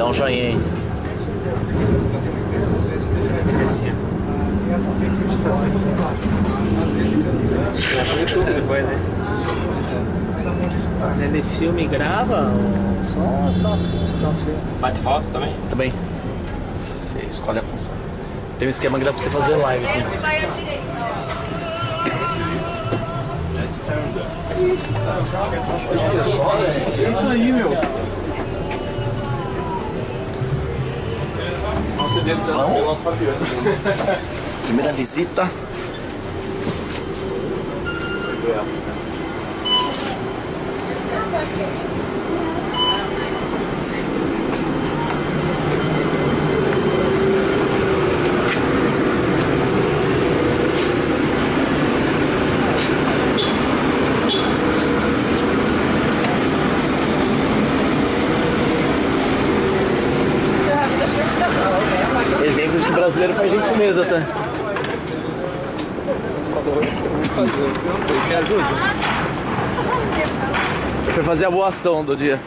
Dá um joinha aí. Tem que ser assim, ó. No YouTube depois, né? Ele filma e grava ou só filme? Bate foto também? Também. Você escolhe a função. Tem um esquema que dá pra você fazer live aqui. Esse vai à direita, ó. É isso aí, meu. Vamos. Primeira visita. Exemplo de que brasileiro faz gentileza, tá? Me ajuda? Foi fazer a boa ação do dia.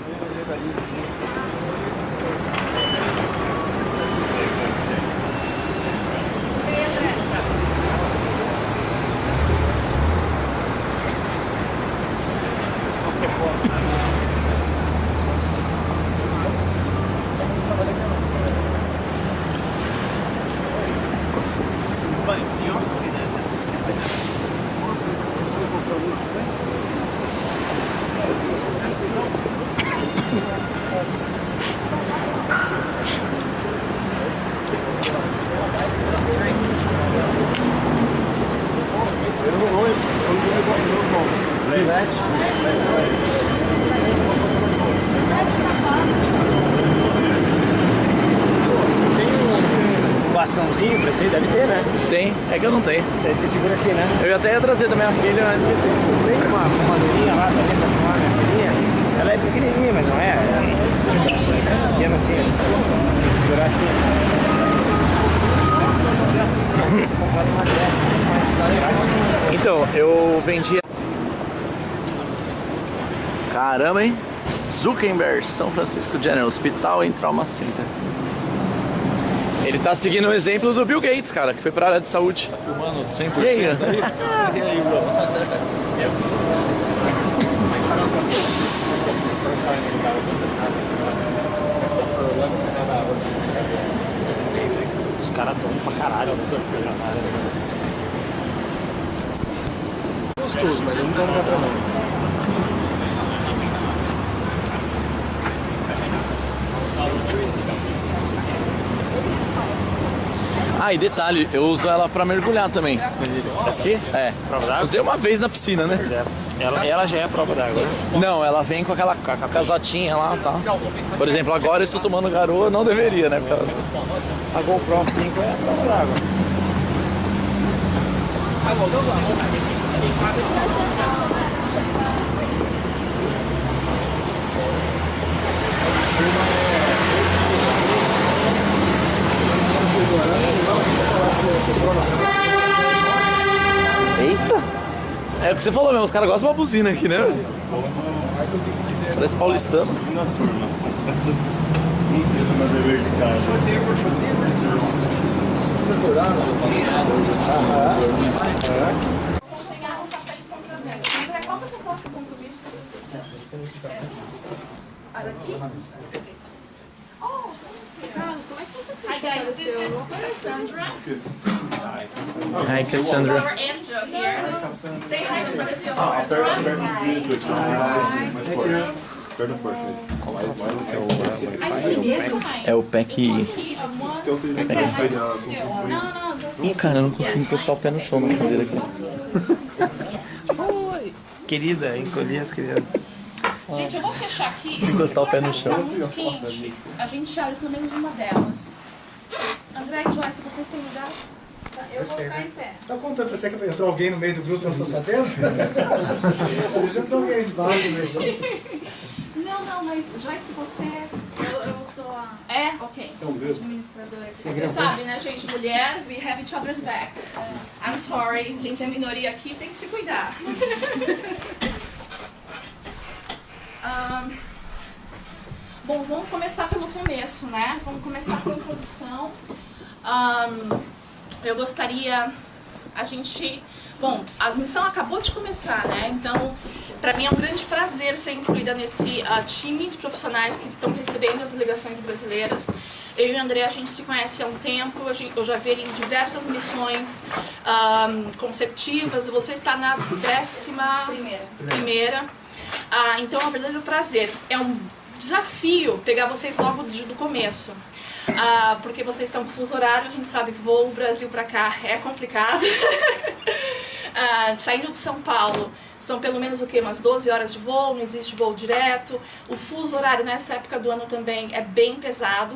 Bastãozinho pra você, deve ter, né? Tem, é que eu não tenho. Você segura assim, né? Eu até ia trazer da minha filha, mas esqueci. Tem uma madeirinha lá também pra filmar minha filhinha. Ela é pequenininha, mas não é. É pequena assim. Tem que segurar assim. Comprado uma dessa. Então, eu vendia. Caramba, hein? Zuckerberg, São Francisco General, Hospital em Trauma Center. Ele tá seguindo o exemplo do Bill Gates, cara, que foi pra área de saúde. Tá filmando 100%? E aí? E aí, bro? Os caras dão pra caralho. Gostoso, mas eu não dou café não. Ah, e detalhe, eu uso ela pra mergulhar também. Essa aqui? É. Prova d'água? Usei uma vez na piscina, né? Pois é. Ela já é prova d'água, né? Não, ela vem com aquela casotinha lá, tá? Por exemplo, agora eu estou tomando garoa, não deveria, né? Porque A GoPro 5 é prova d'água. Eita! É o que você falou mesmo, os caras gostam de uma buzina aqui, né? Parece paulistano. Não fiz o meu dever de casa. Qual que é o teu próximo compromisso? A daqui? Oh, Carlos, como é que você fez? Hi guys, this is Cassandra. Hi, Cassandra. Our Angel here. Say hi to Brazil. Perto da porta. É o pack. Ih, cara, eu não consigo encostar o pé no chão na cadeira aqui. Oi, querida, encolhi as crianças. Gente, eu vou fechar aqui. Encostar o pé no Tá chão. muito quente. A gente abre pelo menos uma delas. André e Joyce, vocês têm lugar? Eu vou ficar em pé. Tá contando pra você que entrou alguém no meio do grupo, eu não tô sabendo? Às vezes entrou alguém de baixo mesmo. Não, mas Joyce, você... Eu sou a É? Ok. administradora aqui. Você sabe, né, gente? Mulher, we have each other's back. I'm sorry, a gente é minoria aqui, tem que se cuidar. Bom, vamos começar pelo começo, né? Vamos começar com a introdução. Eu gostaria, bom, a missão acabou de começar, né? Então, para mim é um grande prazer ser incluída nesse time de profissionais que estão recebendo as delegações brasileiras. Eu e o André, a gente se conhece há um tempo, eu já vi ele em diversas missões consecutivas. Você está na 11ª. Então é um verdadeiro prazer. É um desafio pegar vocês logo do começo. Porque vocês estão com fuso horário, a gente sabe que voo do Brasil para cá é complicado. Saindo de São Paulo, são pelo menos o quê? Umas 12 horas de voo, não existe voo direto. O fuso horário nessa época do ano também é bem pesado.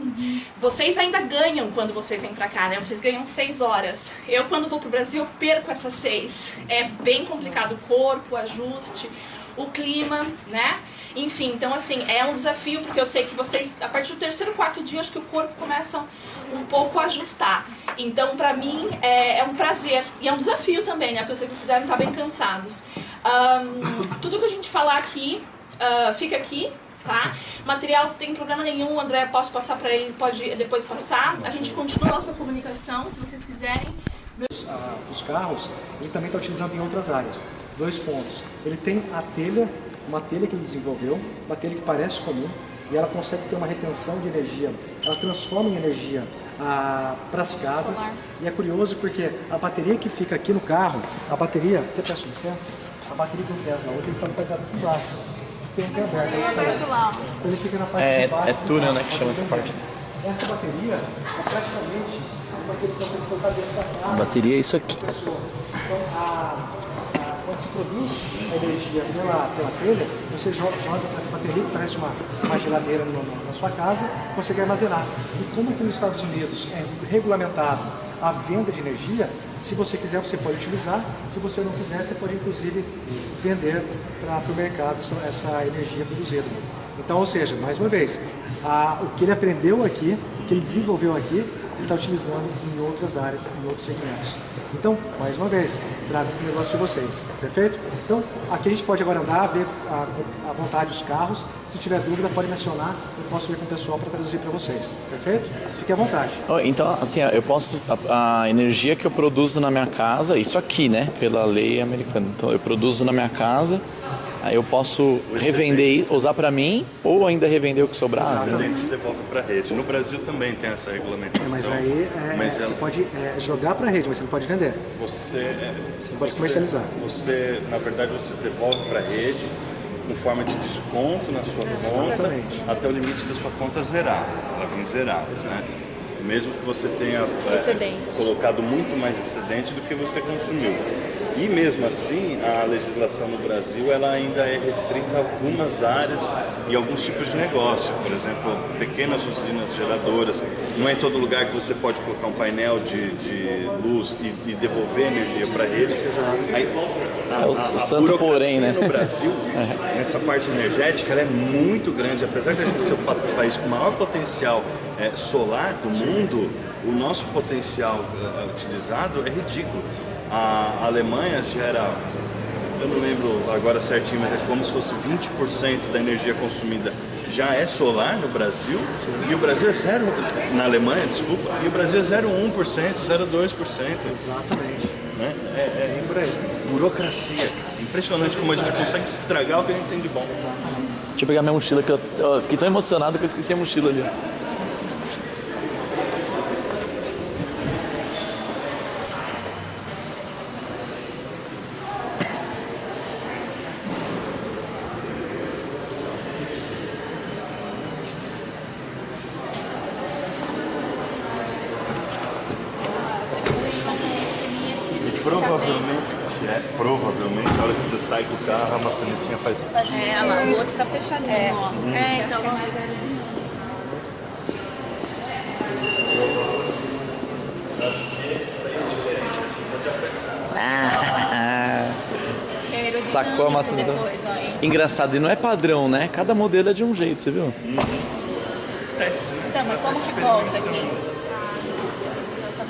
Vocês ainda ganham quando vocês vêm pra cá, né? Vocês ganham 6 horas. Eu, quando vou pro Brasil, eu perco essas 6. É bem complicado o corpo, o ajuste, o clima, né? Enfim, então assim, é um desafio, porque eu sei que vocês, a partir do 3º, 4º dia, acho que o corpo começa um pouco a ajustar. Então, pra mim, é um prazer. E é um desafio também, né? Porque eu sei que vocês devem estar bem cansados. Tudo que a gente falar aqui, fica aqui, tá? Material não tem problema nenhum, o André, posso passar pra ele, pode depois passar. A gente continua a nossa comunicação, se vocês quiserem. Os carros, ele também está utilizando em outras áreas. 2 pontos. Ele tem a telha, uma telha que ele desenvolveu, uma telha que parece comum, e ela consegue ter uma retenção de energia, ela transforma em energia para as casas. E é curioso porque a bateria que fica aqui no carro, a bateria, até peço licença, a bateria que eu Tesla hoje ele está localizado aqui embaixo, tem aqui aberto, então ele fica na parte de baixo. É túnel, né, que chama essa parte. Essa bateria é praticamente a bateria que você pode colocar dentro da casa. A bateria é isso aqui. Então, quando se produz a energia pela telha, você joga para essa bateria, que parece uma geladeira na sua casa, consegue armazenar. E como aqui nos Estados Unidos é regulamentado a venda de energia, se você quiser, você pode utilizar. Se você não quiser, você pode, inclusive, vender para o mercado essa energia produzida. Então, ou seja, mais uma vez, o que ele aprendeu aqui, o que ele desenvolveu aqui, ele está utilizando em outras áreas, em outros segmentos. Então, mais uma vez, trago o negócio de vocês, perfeito? Então, aqui a gente pode agora andar, ver à vontade os carros. Se tiver dúvida, pode mencionar, eu posso ver com o pessoal para traduzir para vocês, perfeito? Fique à vontade. Então, assim, eu posso, a energia que eu produzo na minha casa, isso aqui, né, pela lei americana. Então, eu produzo na minha casa, aí eu posso revender, usar para mim, ou ainda revender o que sobrar. Exatamente, se devolve para a rede. No Brasil também tem essa regulamentação. Mas aí você pode jogar para a rede, mas você não pode vender. Você pode comercializar. Você, na verdade, você devolve para a rede com forma de desconto na sua conta, até o limite da sua conta zerar. Ela vem zerada, né? Mesmo que você tenha colocado muito mais excedente do que você consumiu. E mesmo assim, a legislação no Brasil ela ainda é restrita a algumas áreas e alguns tipos de negócio. Por exemplo, pequenas usinas geradoras. Não é em todo lugar que você pode colocar um painel de luz e devolver energia para a rede. Aí, o santo porém, né? No Brasil, nessa parte energética, ela é muito grande. Apesar de a gente ser o país com o maior potencial solar do mundo, o nosso potencial utilizado é ridículo. A Alemanha gera, eu não lembro agora certinho, mas é como se fosse 20% da energia consumida já é solar no Brasil. E o Brasil é zero, na Alemanha, desculpa, e o Brasil é 0,1%, 0,2%. Exatamente. Né? É por aí. Burocracia. Impressionante como a gente consegue estragar o que a gente tem de bom. Deixa eu pegar minha mochila, que eu fiquei tão emocionado que eu esqueci a mochila ali. Provavelmente, a hora que você sai do carro, a maçanetinha faz... Olha lá, o outro tá fechadinho, ó. Então... Sacou a maçaneta. Engraçado, e não é padrão, né? Cada modelo é de um jeito, você viu? Teste. Então, mas como que volta aqui?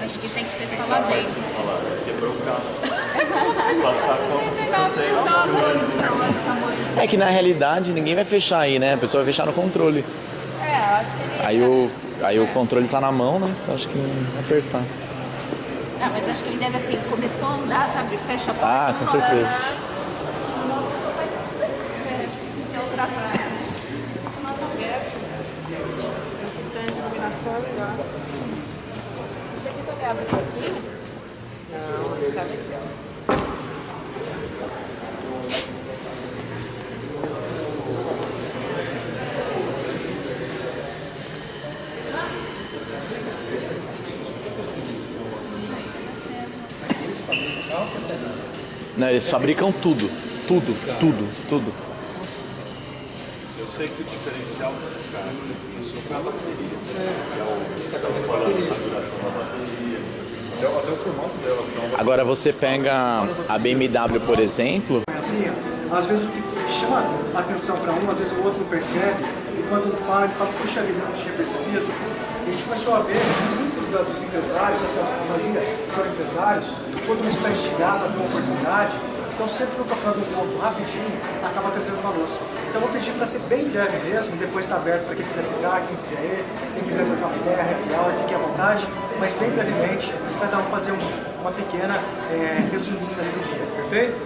Acho que tem que ser só lá dentro. Olha lá, você quebrou o carro. Passar como você tem. É que na realidade ninguém vai fechar aí, né? A pessoa vai fechar no controle. eu acho que ele... Aí o controle tá na mão, né? Então acho que apertar. Ah, mas acho que ele deve, assim, começou a andar, sabe? Fecha a porta. Ah, com certeza. Nossa, só faz tudo. É outra praia. Iluminação é melhor. Isso aqui também abre assim? Não, sabe aqui, Não, eles fabricam tudo. Tudo. Eu sei que o diferencial do carro é a bateria, que é a duração da bateria, até o formato dela. Agora você pega a BMW, por exemplo. Assim, às vezes o que chama a atenção para um, às vezes o outro não percebe, e quando um fala, ele fala, puxa vida, eu não tinha percebido. E a gente começou a ver que muitos dos empresários, até a maioria são empresários, todo mundo está instigado a ver uma oportunidade, então sempre que eu tocando um ponto rapidinho, acaba trazendo uma louça. Então eu vou pedir para ser bem breve mesmo, depois está aberto para quem quiser ficar, quem quiser ir, quem quiser trocar uma ideia, happy hour, fique à vontade, mas bem brevemente, para fazer uma pequena resumida ali do dia, perfeito?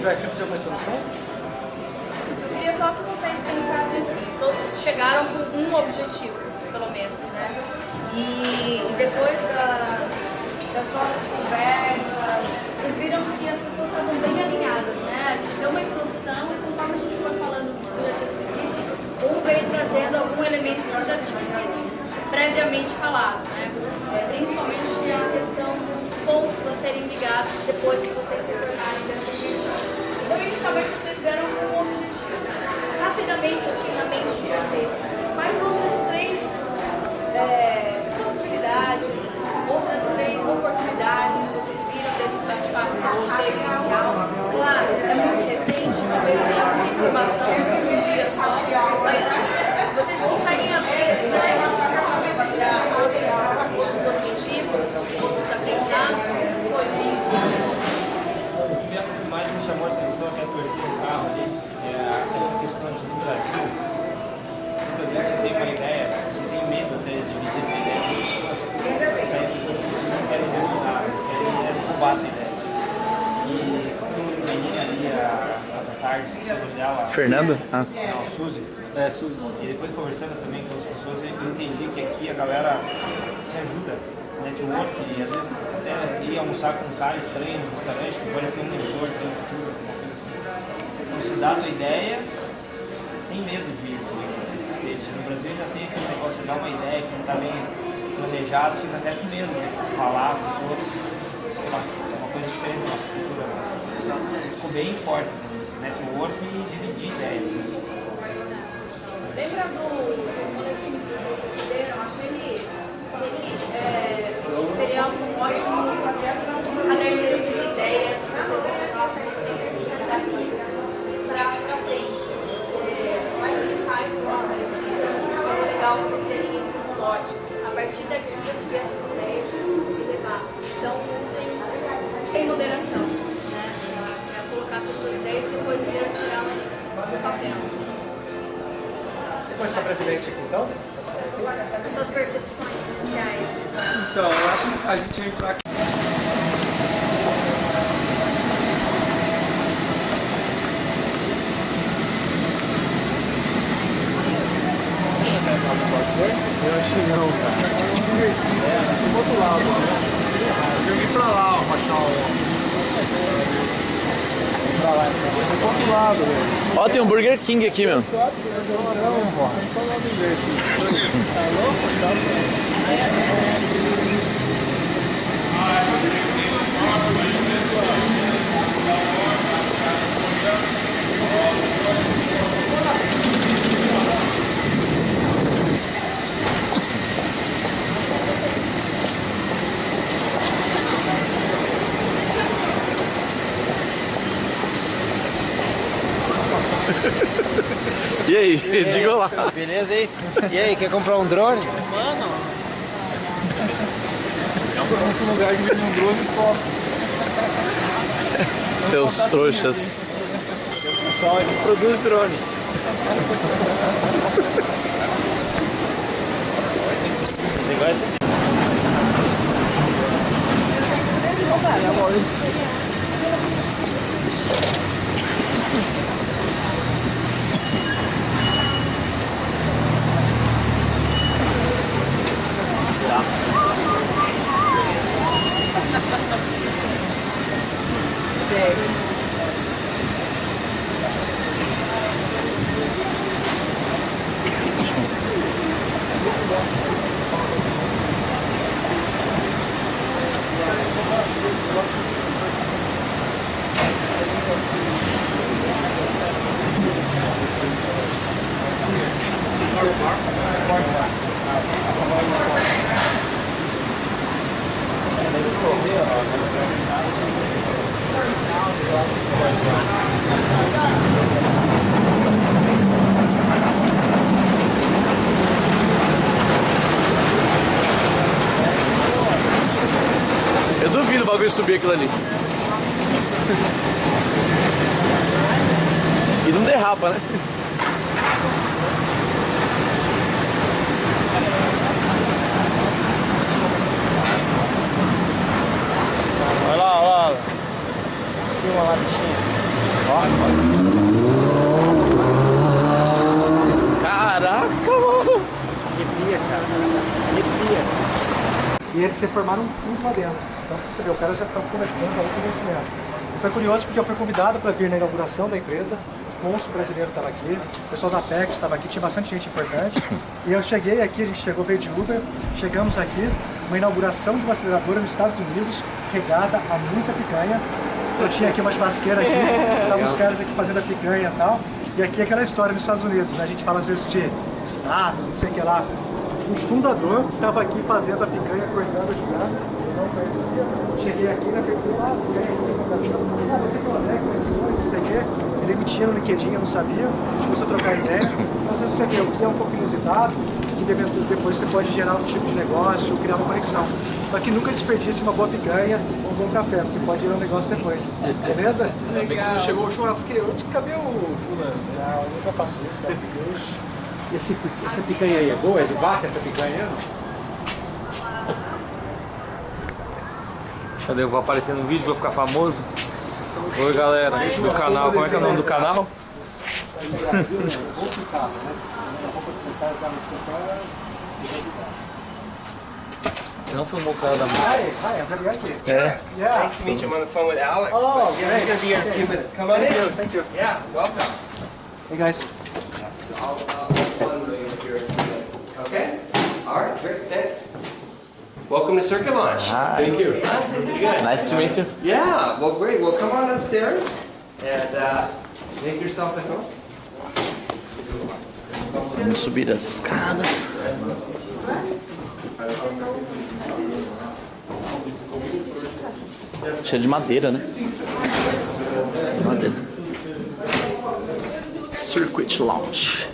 Joyce, quer fazer alguma explanação? Eu queria só que vocês pensassem assim, todos chegaram com um objetivo, pelo menos, né? E depois das nossas conversas, vocês viram que as pessoas estavam bem alinhadas, né? A gente deu uma introdução e conforme a gente foi falando durante as visitas, um veio trazendo algum elemento que já tinha sido previamente falado, né? Principalmente a questão dos pontos a serem ligados depois que vocês se tornarem dessa questão. Então, inicialmente, vocês vieram com um objetivo. Rapidamente, assim, na mente de vocês, quais outras três possibilidades, outras três oportunidades que vocês viram desse bate-papo que a gente teve inicial? Claro, é muito recente, talvez tenha muita informação um dia só, mas vocês conseguem abrir, né, para outros objetivos, outros aprendizados? Como foi o dia de vocês? O que mais me chamou a atenção, até torcer o carro ali, é essa questão de no Brasil. Muitas vezes você tem uma ideia, você tem medo até de dividir essa ideia com as pessoas, porque as pessoas não querem ajudar, eles querem roubar essa ideia. E quando eu ganhei ali à tarde, esqueci o nome dela. Fernando? Ah. Não, Suzy. Suzy. E depois conversando também com as pessoas, eu entendi que aqui a galera se ajuda. Network, e às vezes até ir almoçar com um cara estranho no restaurante, que pode ser um mentor do futuro, alguma coisa assim. Então se dá a tua ideia sem medo de ter isso. No Brasil ainda tem aquele negócio de dar uma ideia que não está bem planejada, você fica até com medo de falar com os outros. É uma coisa diferente da nossa cultura. Você ficou bem forte nesse network e dividir ideias. Lembra do boletim que vocês receberam? Ele seria um ótimo caderneiro de ideias que você vai levar para vocês daqui para frente. Vários insights lá, seria legal vocês terem isso no lote. A partir daqui eu tiver essas ideias e levar. Então, sem moderação, né? Para colocar todas as ideias e depois vir a tirá-las do papel. Começar brevemente aqui então? As suas percepções iniciais. Então, eu acho que a gente vem pra cá. Eu achei não, cara. Do outro lado, né? Eu vim pra lá, ó, achar pra lá, do outro lado, velho. Ó, tem um Burger King aqui, meu. Não, mano. Só lá do jeito. Tá louco? E aí, diga lá. Beleza aí? E aí, quer comprar um drone? Mano, Em um lugar que vende um drone top. Seus trouxas. O pessoal produz drone. Igual esse. Eu duvido o bagulho subir aquilo ali. E não derrapa, né? Olha lá, olha lá. Filma lá, bichinho. Caraca, mano! Arrepia, cara. Arrepia. E eles reformaram tudo lá dentro. Então, você vê, o cara já está começando a outro investimento. E foi curioso porque eu fui convidado para vir na inauguração da empresa. O cônsul brasileiro estava aqui, o pessoal da PEC estava aqui, tinha bastante gente importante. E eu cheguei aqui, a gente chegou, veio de Uber, chegamos aqui, uma inauguração de uma aceleradora nos Estados Unidos, regada a muita picanha. Eu tinha aqui uma churrasqueira aqui, estavam os caras aqui fazendo a picanha e tal. E aqui é aquela história nos Estados Unidos, né? A gente fala às vezes de status, não sei o que lá. O fundador estava aqui fazendo a picanha, cortando, ajudando. Eu não conhecia. Cheguei aqui na pergunta, picanha aqui, você que é o André, não sei o quê. Ele me tinha no LinkedIn, eu não sabia. A gente começou a trocar ideia. Então, às vezes você vê o que é um pouco inusitado, que depois você pode gerar um tipo de negócio, criar uma conexão. Só que nunca desperdice uma boa picanha ou um bom café, porque pode gerar um negócio depois. Beleza? Ainda bem que você não chegou ao churrasqueiro. Cadê o fulano? Não, eu nunca faço isso, cara. E essa picanha aí é boa? É de vaca essa picanha aí? Cadê? Eu vou aparecer no vídeo, vou ficar famoso. Oi, galera do canal. Como é que é o nome do canal? Não filmou o cara da mão. Hi, I'm very happy. É. Yeah. Nice to meet you. I'm on the phone with Alex. Oh, but yeah, he's gonna be here in a few minutes. Come on in. Thank you. Yeah, welcome. Hey guys. Okay. All right. Great. Thanks. Welcome to Circuit Launch. Hi. Thank you. Pretty good. Nice to meet you. Yeah. Well, great. Well, come on upstairs and make yourself at home. Vamos subir as escadas. Cheio de madeira, né? Madeira. Circuit Launch.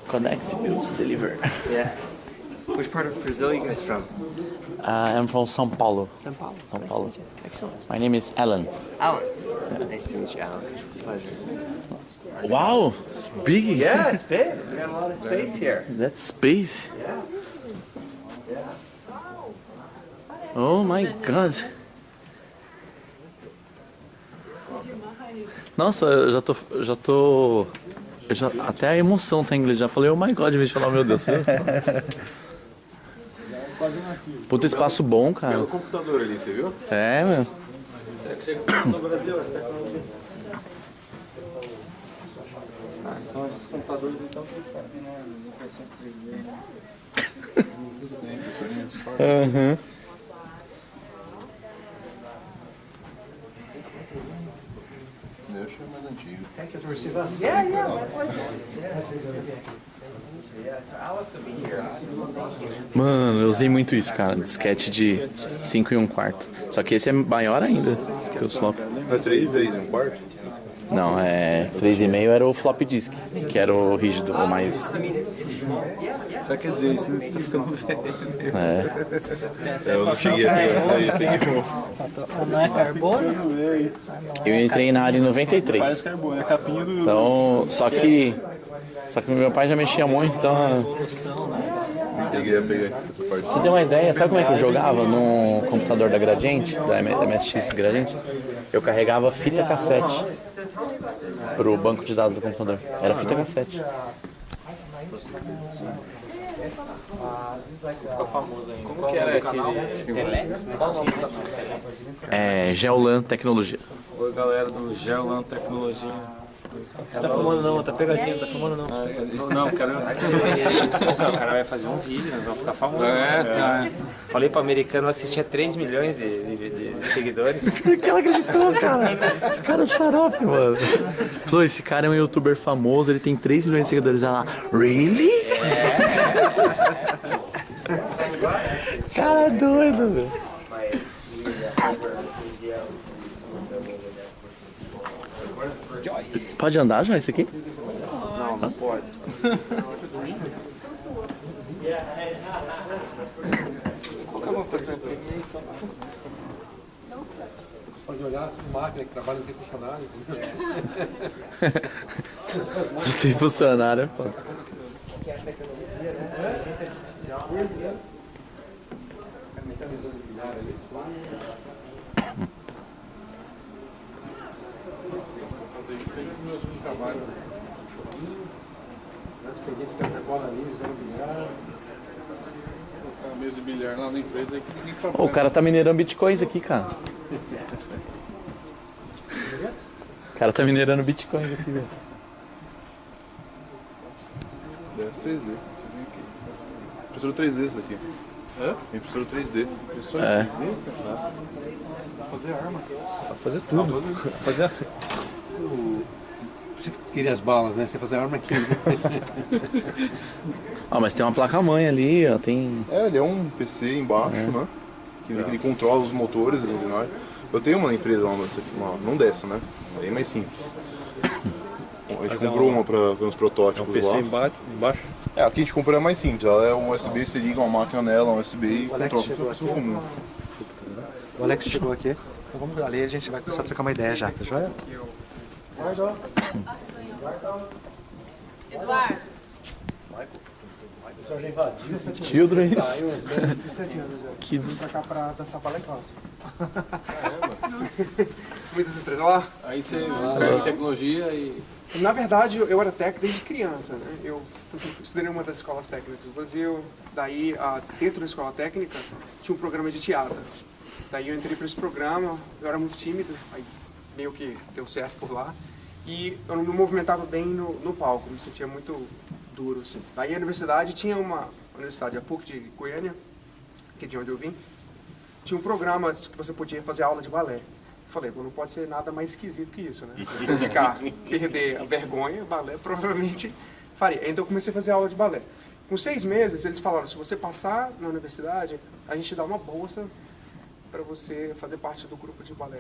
Connect, build, deliver. Yeah. Which part of Brazil are you guys from? I'm from São Paulo. São Paulo. São Nice Paulo. to meet you. Excellent. My name is Alan. Alan. Nice to meet you, Alan. Pleasure. Wow, it's big. Yeah, it's big. We got a lot of space here. That's space. Yeah. Oh my god. Nossa, até a emoção tá em inglês. Já falei, oh my god, em vez de falar, meu Deus. Puta espaço bom, cara. O computador ali, você viu? É, meu. No Brasil, essa tecnologia. São esses computadores então que fazem, né? As impressões 3D. Usa também impressorinhas de fora. Aham. Deixa mais antigo. Thank you to receive us. Yeah, yeah, my pleasure. Yeah, so Alex will be here. Mano, eu usei muito isso, cara. Disquete de 5 e 1/4. Só que esse é maior ainda que os flop. Mas 3 vezes 1/4? Não, 3,5 era o flop disk, que era o rígido, o mais. Só quer dizer isso, né? Você tá ficando velho. É. Eu não cheguei a pegar essa aí, peguei Não é carbono? Eu entrei na área em Parece 93. carbono, é a capinha do. Então, só que Só que meu pai já mexia muito, então... Peguei aqui. Pra você ter uma ideia, sabe como é que eu jogava no computador da Gradiente, da MSX Gradiente? Eu carregava fita cassete pro banco de dados do computador. Era fita cassete. Ficou famoso ainda. Como que era aquele Telex, né? É, Geolan Tecnologia. Oi, galera do Geolan Tecnologia. Tá fumando não, tá pegadinho, tá fumando não. Não, cara. O cara vai fazer um vídeo, nós vamos ficar famosos. Falei pro americano lá que você tinha 3 milhões de seguidores. Por que ela acreditou, cara? Esse cara é xarope, mano. Falou, esse cara é um youtuber famoso, ele tem 3 milhões de seguidores. Ela, really? Cara é doido, velho. Pode andar já isso aqui? Não pode. Pode olhar a máquina que trabalha, não tem funcionário. Não tem funcionário, pô. Trabalho tem gente que até bola ali, joga bilhar. Colocar uma mesa de bilhar lá na empresa que ninguém trabalha. O cara tá minerando bitcoins aqui, cara. O cara tá minerando bitcoins aqui, velho. 10 3D, você vem aqui. Impressora 3D esse daqui. Impressora 3D. É. Fazer arma. Fazer tudo. Fazer... Você queria as balas, né? Você fazer arma aqui. Ah, mas tem uma placa-mãe ali, ó, tem... Ele é um PC embaixo, né? Que ele controla os motores. Eu tenho uma empresa, não dessa, né? Bem mais simples. A gente comprou uma para uns protótipos PC lá. embaixo. Aqui a gente comprou é mais simples. Ela é um USB, você liga uma máquina nela, um USB e controla tudo comum. O Alex chegou aqui. Então vamos ali, a gente vai começar a trocar uma ideia já, tá joia? Eduardo. Eu já invadi. 17 anos. Children. 17 anos já. Que Vim pra cá pra dançar balé clássico. Muitas estrelas. Olha lá. Aí você vai em tecnologia e... Na verdade, eu era técnico desde criança, né? Eu estudei em uma das escolas técnicas do Brasil. Daí, dentro da escola técnica, tinha um programa de teatro. Daí eu entrei para esse programa, eu era muito tímido, aí meio que deu certo por lá. E eu não me movimentava bem no palco, me sentia muito duro, assim. Daí a universidade tinha uma universidade, a PUC de Goiânia, que é de onde eu vim, tinha um programa que você podia fazer aula de balé. Eu falei, não pode ser nada mais esquisito que isso, né? Perder a vergonha, balé provavelmente faria. Então eu comecei a fazer aula de balé. Com 6 meses, eles falaram, se você passar na universidade, a gente dá uma bolsa para você fazer parte do grupo de balé.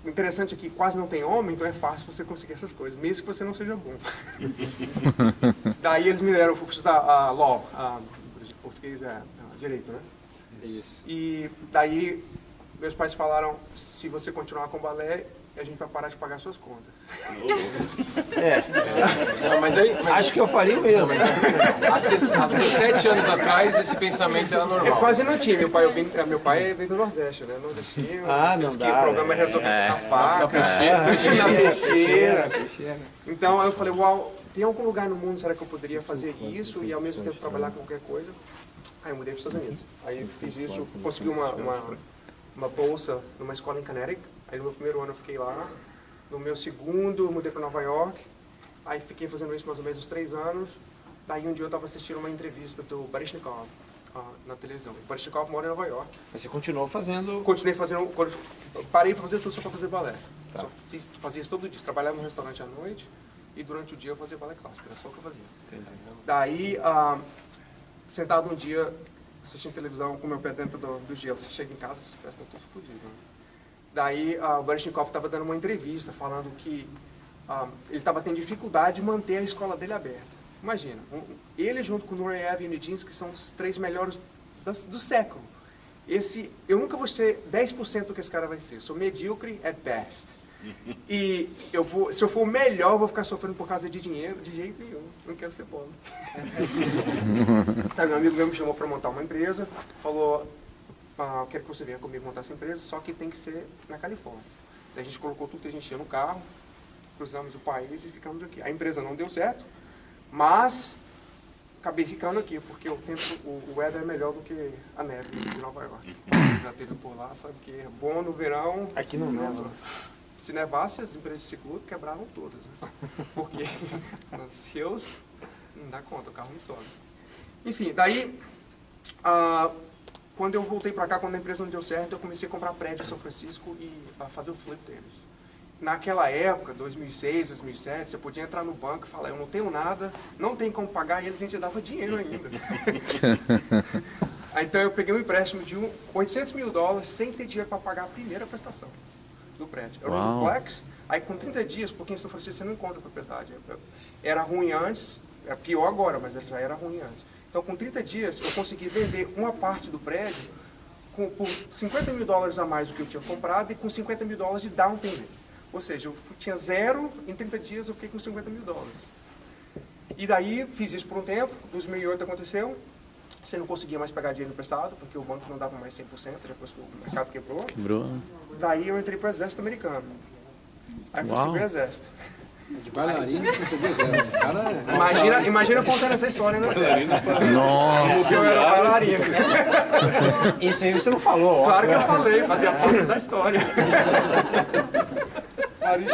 O interessante é que quase não tem homem, então é fácil você conseguir essas coisas, mesmo que você não seja bom. Daí eles me deram, eu fui estudar law, em português é direito, né? Isso. E daí meus pais falaram, se você continuar com balé, a gente vai parar de pagar suas contas. Não, mas acho que eu faria mesmo. Há 17 anos atrás, esse pensamento era normal. Eu quase não tinha. Meu pai veio do Nordeste, né? Nordestino. Não dá, o problema é resolver na faca, na peixeira. Então eu falei, uau, tem algum lugar no mundo, será que eu poderia fazer isso e ao mesmo tempo trabalhar com qualquer coisa? Aí eu mudei para os Estados Unidos. Aí eu fiz isso, consegui uma bolsa numa escola em Connecticut. Aí no meu primeiro ano eu fiquei lá. No meu segundo eu mudei para Nova York. Aí fiquei fazendo isso mais ou menos uns 3 anos. Daí um dia eu estava assistindo uma entrevista do Baryshnikov na televisão. O Baryshnikov mora em Nova York. Mas você continuou fazendo... Continuei fazendo... Parei para fazer tudo só para fazer balé. Só fazia isso todo dia. Trabalhava num restaurante à noite e durante o dia eu fazia balé clássico. Era só o que eu fazia. Entendi. Daí, sentado um dia, assistindo televisão com meu pé dentro do gelo. Você chega em casa e parece que tá tudo fodido. Né? Daí o Baryshnikov estava dando uma entrevista falando que ele estava tendo dificuldade de manter a escola dele aberta. Imagina, ele junto com o Nureyev e o Nijinsky, que são os 3 melhores do século. Eu nunca vou ser 10% do que esse cara vai ser. Sou medíocre at best. E se eu for o melhor, eu vou ficar sofrendo por causa de dinheiro? De jeito nenhum. Não quero ser pobre. Tá, meu amigo meu me chamou para montar uma empresa, falou, quero que você venha comigo montar essa empresa, só que tem que ser na Califórnia. Daí a gente colocou tudo que a gente tinha no carro, cruzamos o país e ficamos aqui. A empresa não deu certo, mas acabei ficando aqui, porque o weather é melhor do que a neve de Nova York. Já teve por lá, sabe que é bom no verão. Aqui não neva. Se nevasse, as empresas de seguro quebravam todas, né? Porque nos rios não dá conta, o carro não sobe. Enfim, daí, quando eu voltei para cá, quando a empresa não deu certo, eu comecei a comprar prédio em São Francisco e fazer o flip deles. Naquela época, 2006, 2007, você podia entrar no banco e falar, eu não tenho nada, não tem como pagar, e eles ainda davam dinheiro ainda. Então eu peguei um empréstimo de $800 mil sem ter dinheiro para pagar a primeira prestação do prédio. Era um duplex, aí com 30 dias, porque em São Francisco você não encontra propriedade. Era ruim antes, é pior agora, mas já era ruim antes. Então com 30 dias eu consegui vender uma parte do prédio por $50 mil a mais do que eu tinha comprado e com $50 mil de down payment. Ou seja, eu tinha zero, em 30 dias eu fiquei com $50 mil. E daí fiz isso por um tempo, 2008 aconteceu, você não conseguia mais pegar dinheiro emprestado, porque o banco não dava mais 100% depois que o mercado quebrou. Quebrou. Daí eu entrei para o exército americano. Aí fui subir o exército. De bailarina para subir o exército. Imagina contando essa história no exército. Nossa! Eu era bailarina. Isso aí você não falou. Claro que eu falei, fazia parte da história.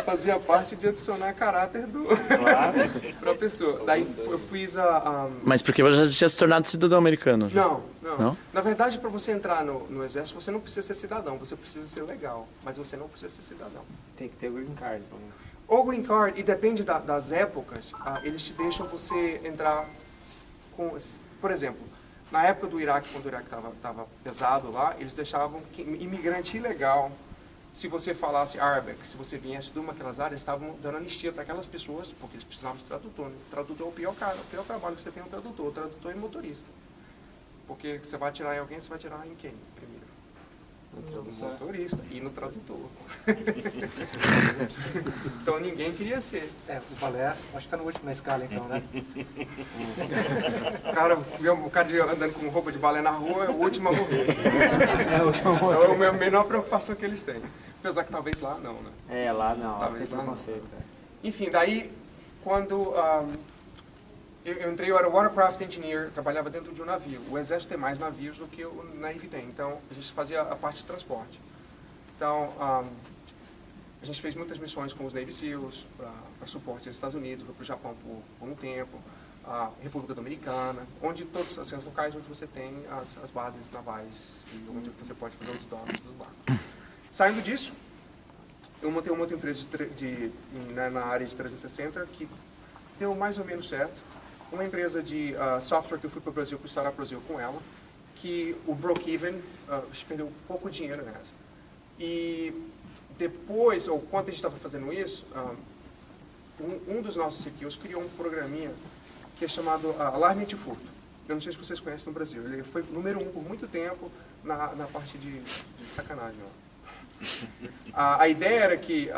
Fazia parte de adicionar caráter para a pessoa. Daí eu fiz Mas porque você já tinha se tornado cidadão americano? Já? Não. Na verdade, para você entrar no exército, você não precisa ser cidadão, você precisa ser legal, mas você não precisa ser cidadão. Tem que ter o green card. O green card, e depende das épocas, eles te deixam você entrar com... Por exemplo, na época do Iraque, quando o Iraque estava pesado lá, eles deixavam que imigrante ilegal, se você falasse Arabic, se você viesse de uma daquelas áreas, estavam dando anistia para aquelas pessoas, porque eles precisavam de tradutor. Né? O tradutor é o pior trabalho que você tem é o tradutor. O tradutor é motorista. Porque você vai atirar em alguém, você vai atirar em quem primeiro? No motorista e no tradutor. Então ninguém queria ser. O balé, acho que está no último na escala então, né? O cara andando com roupa de balé na rua é o último a morrer. É a menor preocupação que eles têm. Apesar que talvez lá não, né? Lá não, talvez lá não. preconceito. Enfim, daí quando eu entrei, eu era watercraft engineer, trabalhava dentro de um navio. O exército tem mais navios do que o Navy tem, então a gente fazia a parte de transporte. Então, a gente fez muitas missões com os Navy SEALs, para suporte nos Estados Unidos, foi para o Japão por um tempo, a República Dominicana, onde todos os locais onde você tem as bases navais, e onde você pode fazer os docks dos barcos. Saindo disso, eu montei uma outra empresa na área de 360 que deu mais ou menos certo. Uma empresa de software que eu fui para o Brasil, para o Startup Brasil com ela, que o broke-even, a gente perdeu pouco dinheiro nessa. E depois, ou quando a gente estava fazendo isso, um dos nossos CTOs criou um programinha que é chamado Alarme Antifurto. Eu não sei se vocês conhecem no Brasil. Ele foi número 1 por muito tempo na parte de sacanagem. A ideia era que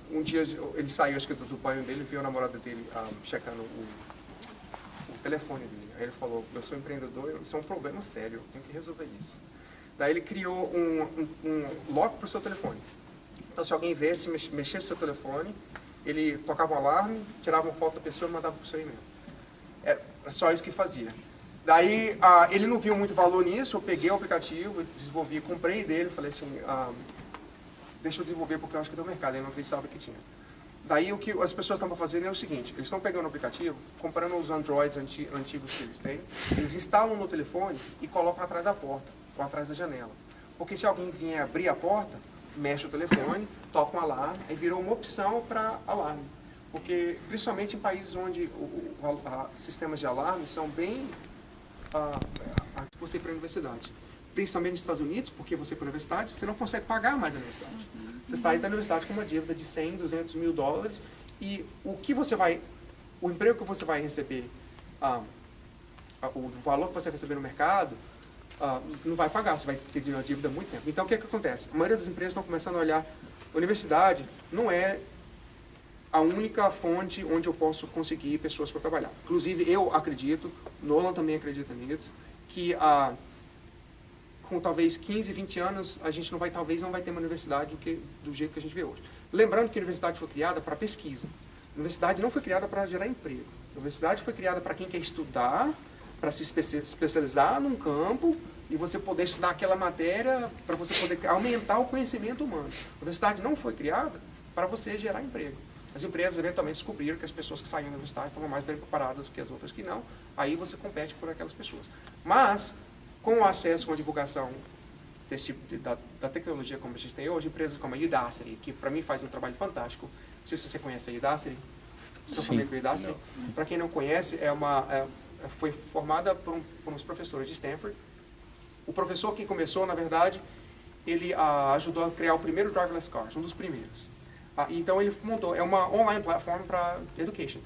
um dia ele saiu, acho que do banho dele, viu a namorada dele checando o telefone dele. Aí ele falou, eu sou empreendedor, isso é um problema sério, eu tenho que resolver isso. Daí ele criou um lock para o seu telefone. Então se alguém viesse, mexesse no seu telefone, ele tocava o alarme, tirava uma foto da pessoa e mandava para o seu e-mail. Era só isso que fazia. Daí ele não viu muito valor nisso, eu peguei o aplicativo, desenvolvi, comprei dele, falei assim, deixa eu desenvolver porque eu acho que tem um mercado, ele não acreditava que tinha. Daí o que as pessoas estavam fazendo é o seguinte, eles estão pegando o aplicativo, comprando os Androids antigos que eles têm, eles instalam no telefone e colocam atrás da porta, ou atrás da janela. Porque se alguém vier abrir a porta, mexe o telefone, toca um alarme, aí virou uma opção para alarme. Porque, principalmente em países onde sistemas de alarme são bem... você ir para a universidade. Principalmente nos Estados Unidos, porque você ir para a universidade, você não consegue pagar mais a universidade. Você sai da universidade com uma dívida de $100, $200 mil e o emprego que você vai receber, o valor que você vai receber no mercado, não vai pagar, você vai ter uma dívida há muito tempo. Então o que acontece? A maioria das empresas estão começando a olhar A universidade não é a única fonte onde eu posso conseguir pessoas para trabalhar. Inclusive, eu acredito, Nolan também acredita nisso, que com talvez 15, 20 anos, a gente talvez não vai ter uma universidade do jeito que a gente vê hoje. Lembrando que a universidade foi criada para pesquisa. A universidade não foi criada para gerar emprego. A universidade foi criada para quem quer estudar, para se especializar num campo e você poder estudar aquela matéria para você poder aumentar o conhecimento humano. A universidade não foi criada para você gerar emprego. As empresas eventualmente descobriram que as pessoas que saíam da universidade estavam mais bem preparadas do que as outras que não. Aí você compete por aquelas pessoas. Mas, com o acesso, com a divulgação desse tipo da tecnologia como a gente tem hoje, empresas como a Udacity, que para mim faz um trabalho fantástico. Não sei se você conhece a Udacity. Você familiar com a Udacity? Para quem não conhece, foi formada por uns professores de Stanford. O professor que começou, na verdade, ele ajudou a criar o primeiro driverless cars, um dos primeiros. Então ele montou, é uma online platform para education,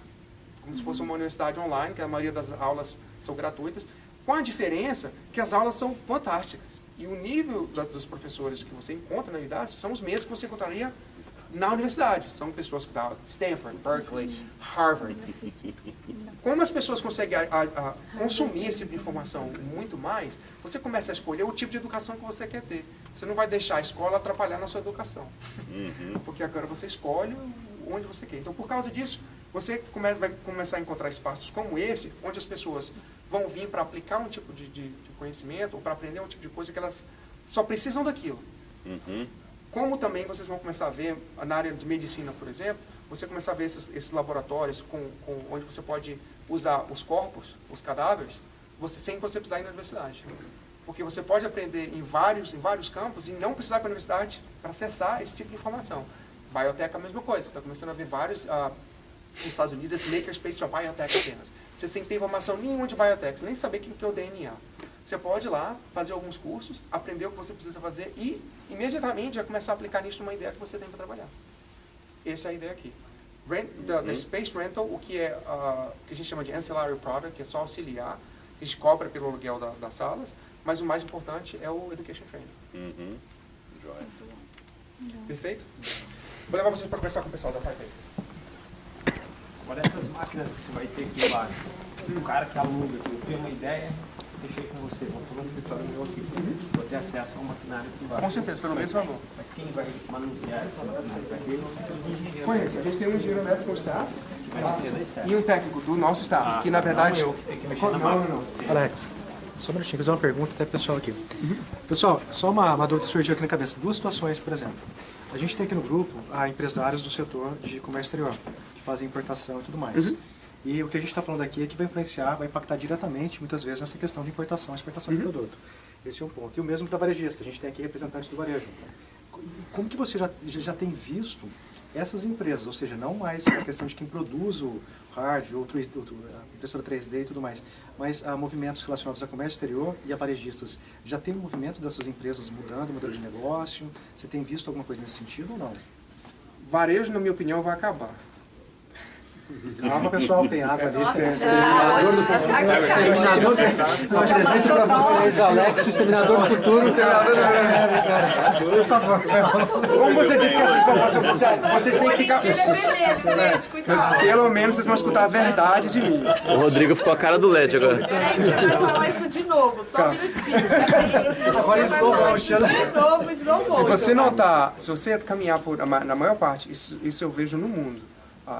como se fosse uma universidade online, que a maioria das aulas são gratuitas, com a diferença que as aulas são fantásticas. E o nível dos professores que você encontra na Udacity são os mesmos que você encontraria na universidade. São pessoas que da Stanford, Berkeley, Harvard. Como as pessoas conseguem consumir esse tipo de informação muito mais, você começa a escolher o tipo de educação que você quer ter. Você não vai deixar a escola atrapalhar na sua educação. Porque agora você escolhe onde você quer. Então, por causa disso, você vai começar a encontrar espaços como esse, onde as pessoas vão vir para aplicar um tipo de conhecimento ou para aprender um tipo de coisa que elas só precisam daquilo. Como também vocês vão começar a ver, na área de medicina, por exemplo, você começar a ver esses laboratórios onde você pode usar os corpos, os cadáveres, sem você precisar ir na universidade. Porque você pode aprender em vários campos e não precisar ir para a universidade para acessar esse tipo de informação. Biotech é a mesma coisa, você está começando a ver vários, nos Estados Unidos, esse makerspace para biotech apenas. Você sem ter informação nenhuma de biotech, nem saber o que é o DNA. Você pode ir lá, fazer alguns cursos, aprender o que você precisa fazer e, imediatamente, já começar a aplicar nisso numa ideia que você tem para trabalhar. Essa é a ideia aqui. Space Rental, o que a gente chama de ancillary product, que é só auxiliar, a gente cobra pelo aluguel das salas, mas o mais importante é o Education Training. Joia. Perfeito? Vou levar vocês para conversar com o pessoal da Taipei. Olha essas máquinas que você vai ter aqui embaixo. O cara que aluga, eu tenho uma ideia, deixei com você, vou tomar um escritório meu aqui, vou ter acesso ao maquinário aqui embaixo. Com certeza, pelo menos valor. Mas quem vai manusear esse maquinário vai ter os engenheiros. Conheço, a gente tem um engenheiro elétrico no staff e um técnico do nosso staff, que na verdade... Não, eu que tenho que mexer na máquina. Alex, só um minutinho, vou fazer uma pergunta até pessoal aqui. Pessoal, só uma dúvida que surgiu aqui na cabeça. Duas situações, por exemplo. A gente tem aqui no grupo empresários do setor de comércio exterior, que fazem importação e tudo mais. E o que a gente está falando aqui é que vai influenciar, vai impactar diretamente, muitas vezes, nessa questão de importação e exportação de produto. Esse é um ponto. E o mesmo para varejista. A gente tem aqui representantes do varejo. Como que você já tem visto essas empresas, ou seja, não mais a questão de quem produz o hard, a impressora 3D e tudo mais, mas movimentos relacionados a comércio exterior e a varejistas. Já tem um movimento dessas empresas mudando o modelo de negócio? Você tem visto alguma coisa nesse sentido ou não? Varejo, na minha opinião, vai acabar. Água, pessoal, tem água ali. Exterminador do futuro. Só presente para vocês, Alex, exterminador do futuro. Por favor. Como você disse que essa informação, vocês têm que ficar... Ele é beleza, gente, cuidado. Mas pelo menos vocês vão escutar a verdade de mim. O Rodrigo ficou a cara do LED agora. Eu quero falar isso de novo, só um minutinho. Agora slow motion. De novo, slow motion. Se você notar, se você caminhar na maior parte, isso eu vejo no mundo.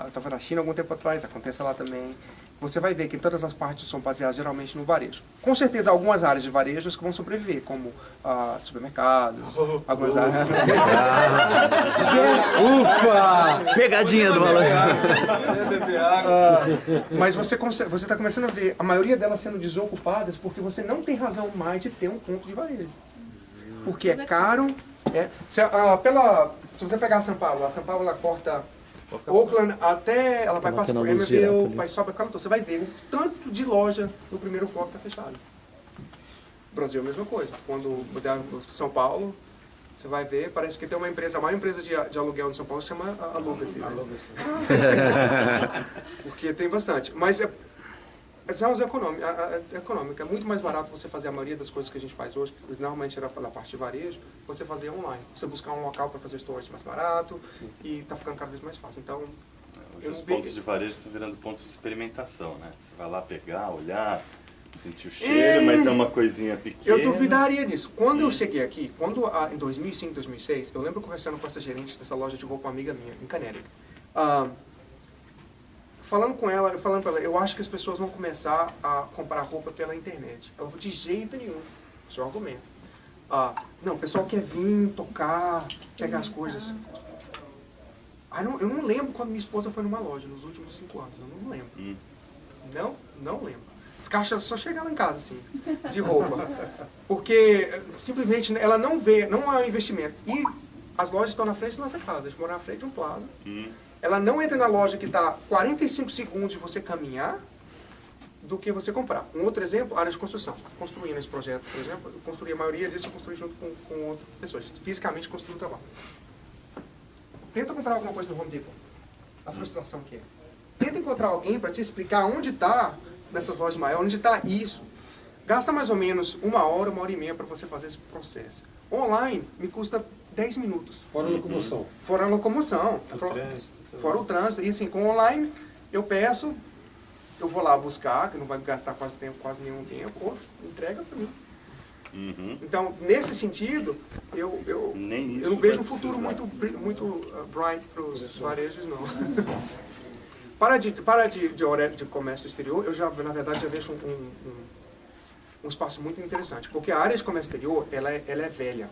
Estava na China algum tempo atrás, acontece lá também. Você vai ver que todas as partes são baseadas geralmente no varejo. Com certeza, algumas áreas de varejos que vão sobreviver, como supermercados, algumas áreas... Ufa! Pegadinha do malandro. Mas você está começando a ver a maioria delas sendo desocupadas porque você não tem razão mais de ter um ponto de varejo. Porque é caro. Se você pegar a São Paulo ela corta... Oakland até, ela vai passar por Emerville, vai sobe aquela toda. Você vai ver o tanto de loja no primeiro foco está fechado. Brasil é a mesma coisa. Quando mudar São Paulo, você vai ver, parece que tem uma empresa, a maior empresa de aluguel em São Paulo se chama Aluga-se. Porque tem bastante. Mas São as econômica. É muito mais barato você fazer a maioria das coisas que a gente faz hoje, que normalmente era pela parte de varejo, você fazer online. Você buscar um local para fazer storage mais barato e está ficando cada vez mais fácil. Então, os pontos de varejo estão virando pontos de experimentação, né? Você vai lá pegar, olhar, sentir o cheiro, mas é uma coisinha pequena. Eu duvidaria disso. Quando eu cheguei aqui, em 2005, 2006, eu lembro conversando com essa gerente dessa loja de roupa, uma amiga minha, em Connecticut. Falando para ela, eu acho que as pessoas vão começar a comprar roupa pela internet. Eu vou de jeito nenhum, seu argumento. Não, o pessoal quer vir, tocar, pegar as coisas. Eu não lembro quando minha esposa foi numa loja, nos últimos 5 anos, eu não lembro. Não lembro. As caixas só chegam lá em casa, assim, de roupa. Porque, simplesmente, ela não vê, não há investimento. E as lojas estão na frente da nossa casa, a gente mora na frente de um plaza. Ela não entra na loja que está 45 segundos de você caminhar do que você comprar. Um outro exemplo, área de construção. Construindo esse projeto, por exemplo, eu construí a maioria disso, eu construí junto com outras pessoas. Fisicamente construí um trabalho. Tenta comprar alguma coisa no Home Depot. A frustração que é. Tenta encontrar alguém para te explicar onde está, nessas lojas maiores, onde está isso. Gasta mais ou menos 1 hora, 1h30 para você fazer esse processo. Online, me custa 10 minutos. Fora a locomoção. Fora a locomoção. Fora o trânsito. E assim, com online, eu peço, eu vou lá buscar, que não vai me gastar quase nenhum tempo, ou entrega para mim. Então, nesse sentido, eu não vejo um futuro muito bright para os varejos, não. Para de comércio exterior, eu já, na verdade, já vejo um espaço muito interessante. Porque a área de comércio exterior, ela é velha.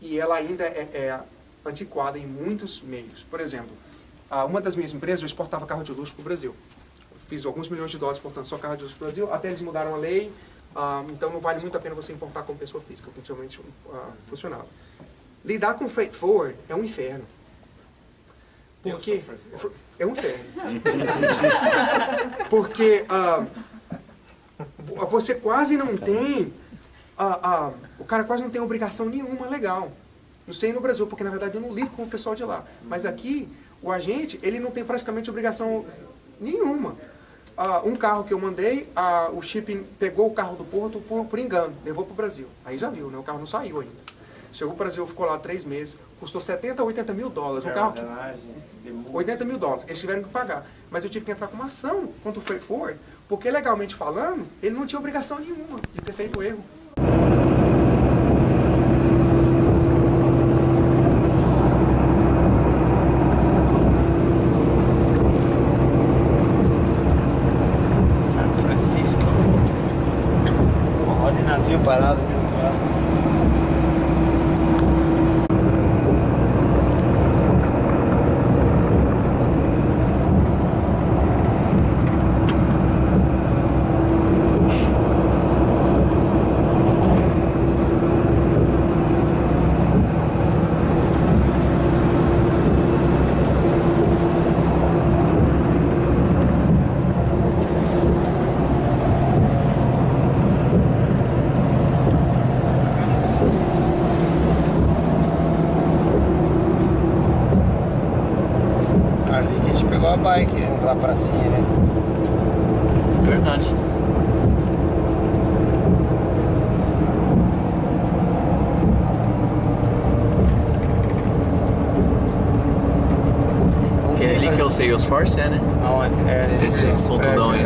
E ela ainda é antiquada em muitos meios. Por exemplo, uma das minhas empresas, eu exportava carro de luxo para o Brasil. Fiz alguns milhões de dólares exportando só carro de luxo para o Brasil, até eles mudaram a lei, então não vale muito a pena você importar como pessoa física, que antigamente funcionava. Lidar com freight forward é um inferno. Porque é um inferno. Porque você quase não tem, o cara quase não tem obrigação nenhuma legal. Não sei no Brasil, porque na verdade eu não lido com o pessoal de lá. Mas aqui, o agente, ele não tem praticamente obrigação nenhuma. Um carro que eu mandei, o shipping pegou o carro do porto por engano, levou para o Brasil. Aí já viu, né? O carro não saiu ainda. Chegou para o Brasil, ficou lá 3 meses, custou 70 a 80 mil dólares. O carro 80 mil dólares, eles tiveram que pagar. Mas eu tive que entrar com uma ação contra o freight forward, porque legalmente falando, ele não tinha obrigação nenhuma de ter feito o erro. São Francisco. Olha o navio parado. A bike lá pra cima, né? Verdade. Aquele ali que é o Salesforce, né? Aonde? Esse é pontudão aí.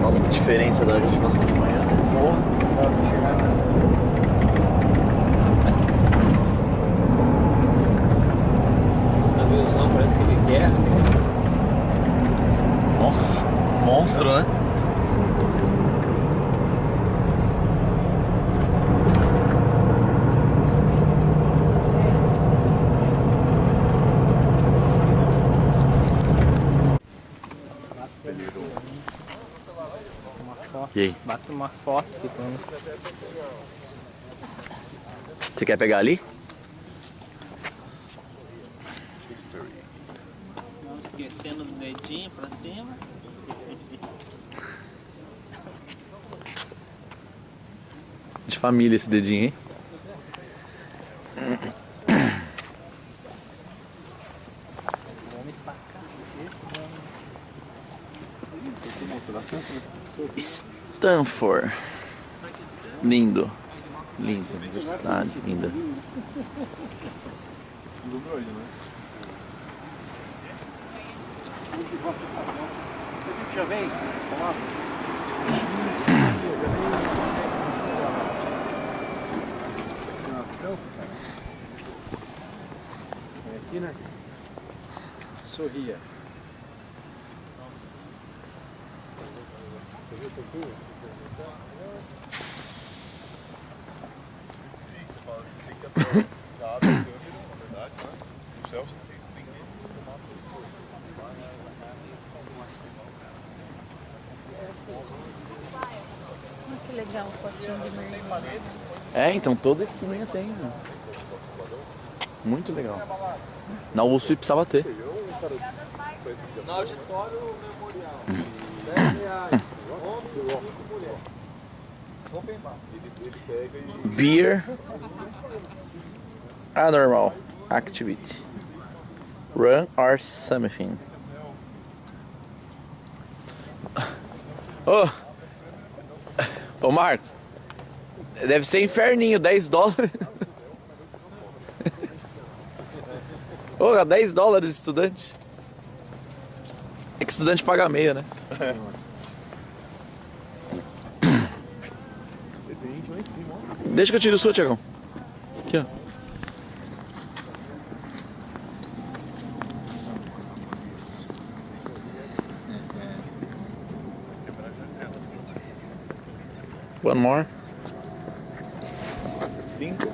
Nossa, que diferença da gente passou de manhã. Naviozão, parece que ele quer. Nossa, monstro, né? E aí? Bate uma foto aqui pra mim. Você quer pegar ali? Não esquecendo do dedinho pra cima. De família esse dedinho, hein? Stanford. Lindo. Lindo. Universidade, linda. Já vem? Aqui, né? Sorria. Que legal o postinho de mergulho. É, então toda esquininha tem, né? Muito legal. Na USP precisava ter. No auditório memorial. R$10. Homem e mulher. Open bar. Beer. Anormal activity. Run or something. Ô Marcos, deve ser inferninho, $10. Ô, $10 estudante. É que estudante paga meia, né? Deixa que eu tire o sua, Tiagão. Aqui, ó. One more. 5?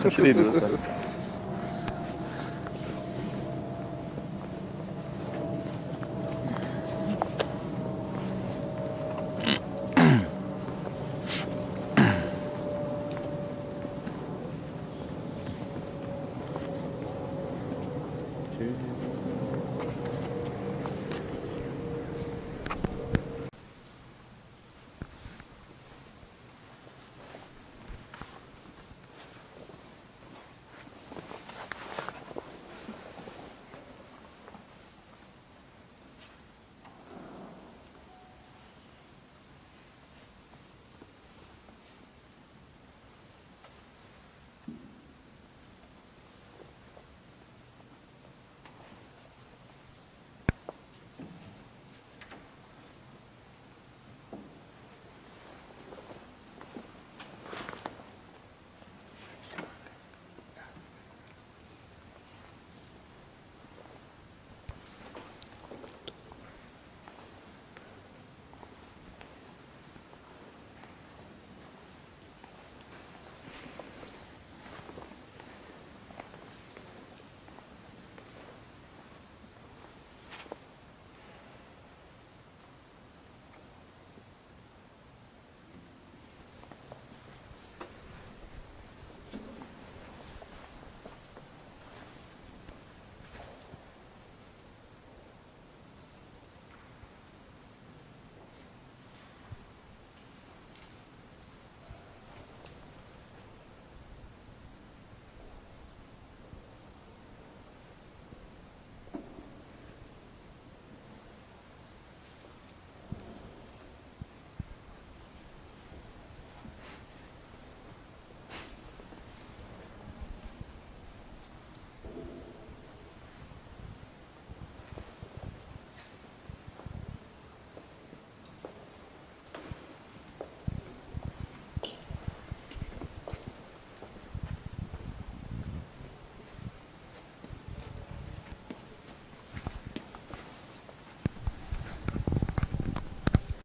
Eu tirei duas, sabe?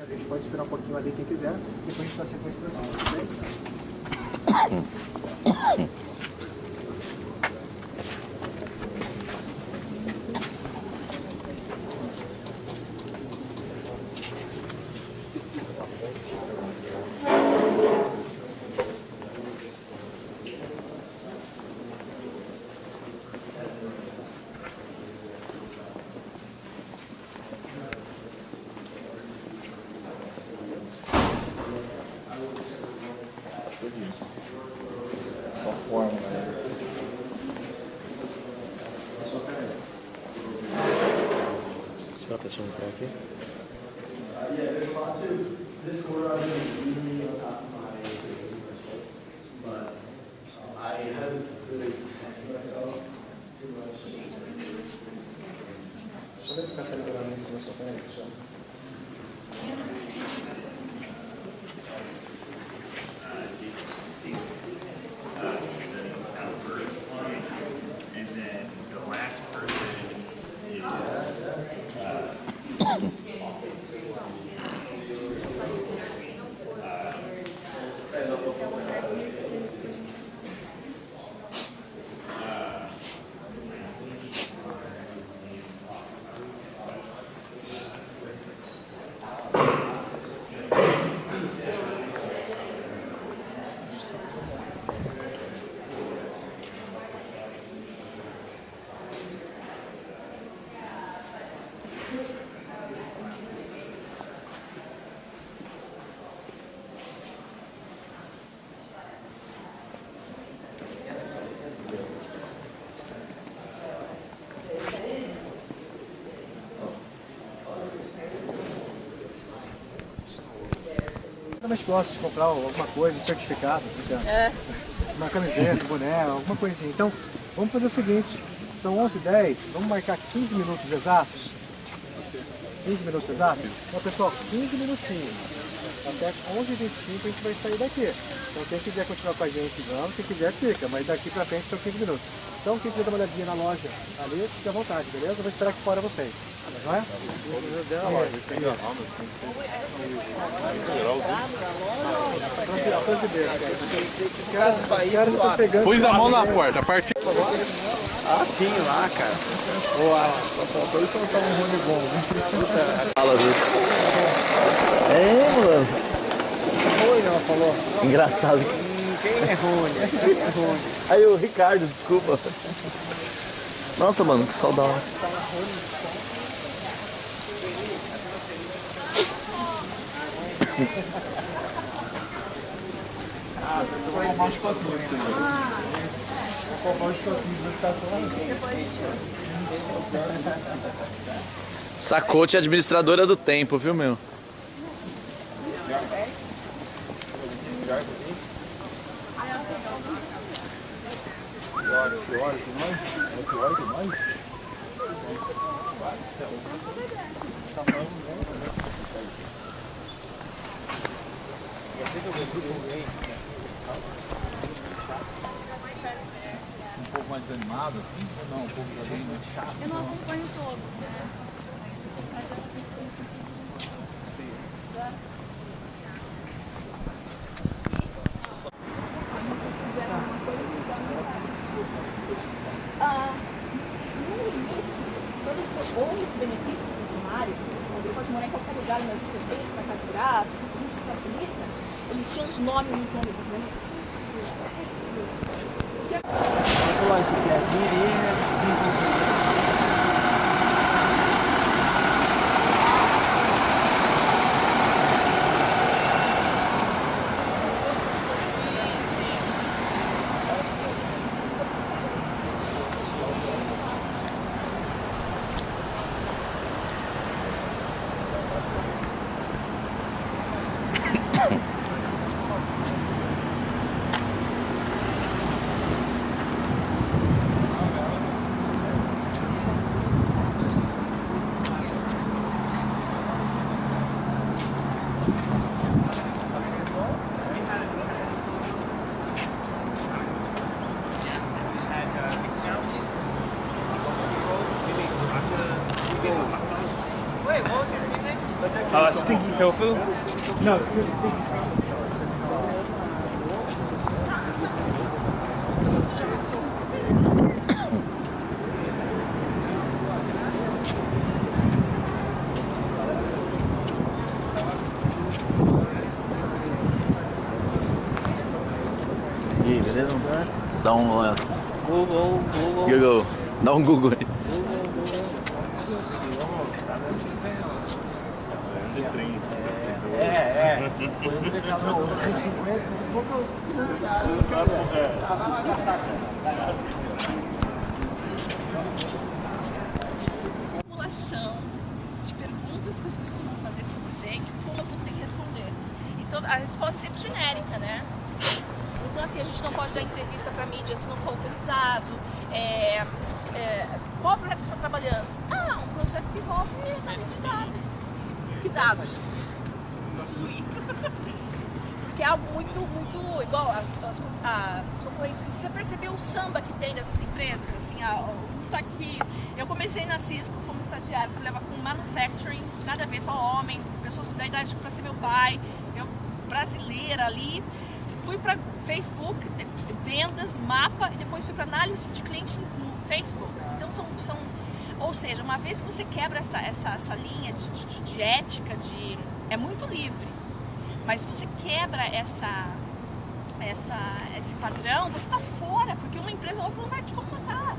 A gente pode esperar um pouquinho ali quem quiser, depois a gente dá sequência para cima, tudo bem? Só forma, né? Espera a pessoa entrar aqui. Só deve ficar calibrando isso na sua frente, só. Mas gosta de comprar alguma coisa, um certificado, uma camiseta, um boné, alguma coisinha. Então, vamos fazer o seguinte, são 11h10, vamos marcar 15 minutos exatos? 15 minutos exatos? Então, pessoal, 15 minutinhos. Até 11h25 a gente vai sair daqui. Então, quem quiser continuar com a gente, vamos, quem quiser fica, mas daqui pra frente são 15 minutos. Então, quem quiser dar uma olhadinha na loja ali, fique à vontade, beleza? Eu vou esperar aqui fora vocês. Não é? Pôs a mão na porta, a partir. Ah, sim, lá, cara. Só faltou soltar um Rony bom. Fala, viu? É, mano. Oi, não, falou. Engraçado. Quem é Rony? Aí, o Ricardo, desculpa. Nossa, mano, que saudade. Vou roubar uns cotinhos pra você. Vou roubar uns cotinhos pra ficar Sacote é administradora do tempo, viu, meu? Pior que nós? Um pouco mais desanimado, assim, ou não? Um pouco também muito chato? Eu não acompanho todos, né? No início, todos os benefícios do funcionário, você pode morar em qualquer lugar, mas você tem para capturar, se isso não te facilita, eles tinham os nomes nos ônibus, né? Vou lá, esse pezinho aí, Stinky tofu? Não, E aí, beleza? Dá um Google. Google. Dá um Google aí. Acumulação de perguntas que as pessoas vão fazer para você e como você tem que responder. a resposta é sempre genérica, né? Então, assim, a gente não pode dar entrevista para mídia se não for autorizado. Qual projeto você está trabalhando? Ah, um projeto que envolve análise de dados. Que dados? Preciso ir. Porque é algo muito igual as concorrências. Você percebeu o samba que tem dessas empresas? Assim, tá aqui. Eu comecei na Cisco como estagiária, trabalhava com manufacturing, nada a ver, só homem, pessoas com idade para ser meu pai, eu brasileira ali. Fui para Facebook, vendas, mapa, e depois fui para análise de cliente no Facebook. Então ou seja, uma vez que você quebra essa linha de ética, é muito livre, mas você quebra esse padrão, você está fora, porque uma empresa ou outra não vai te contratar.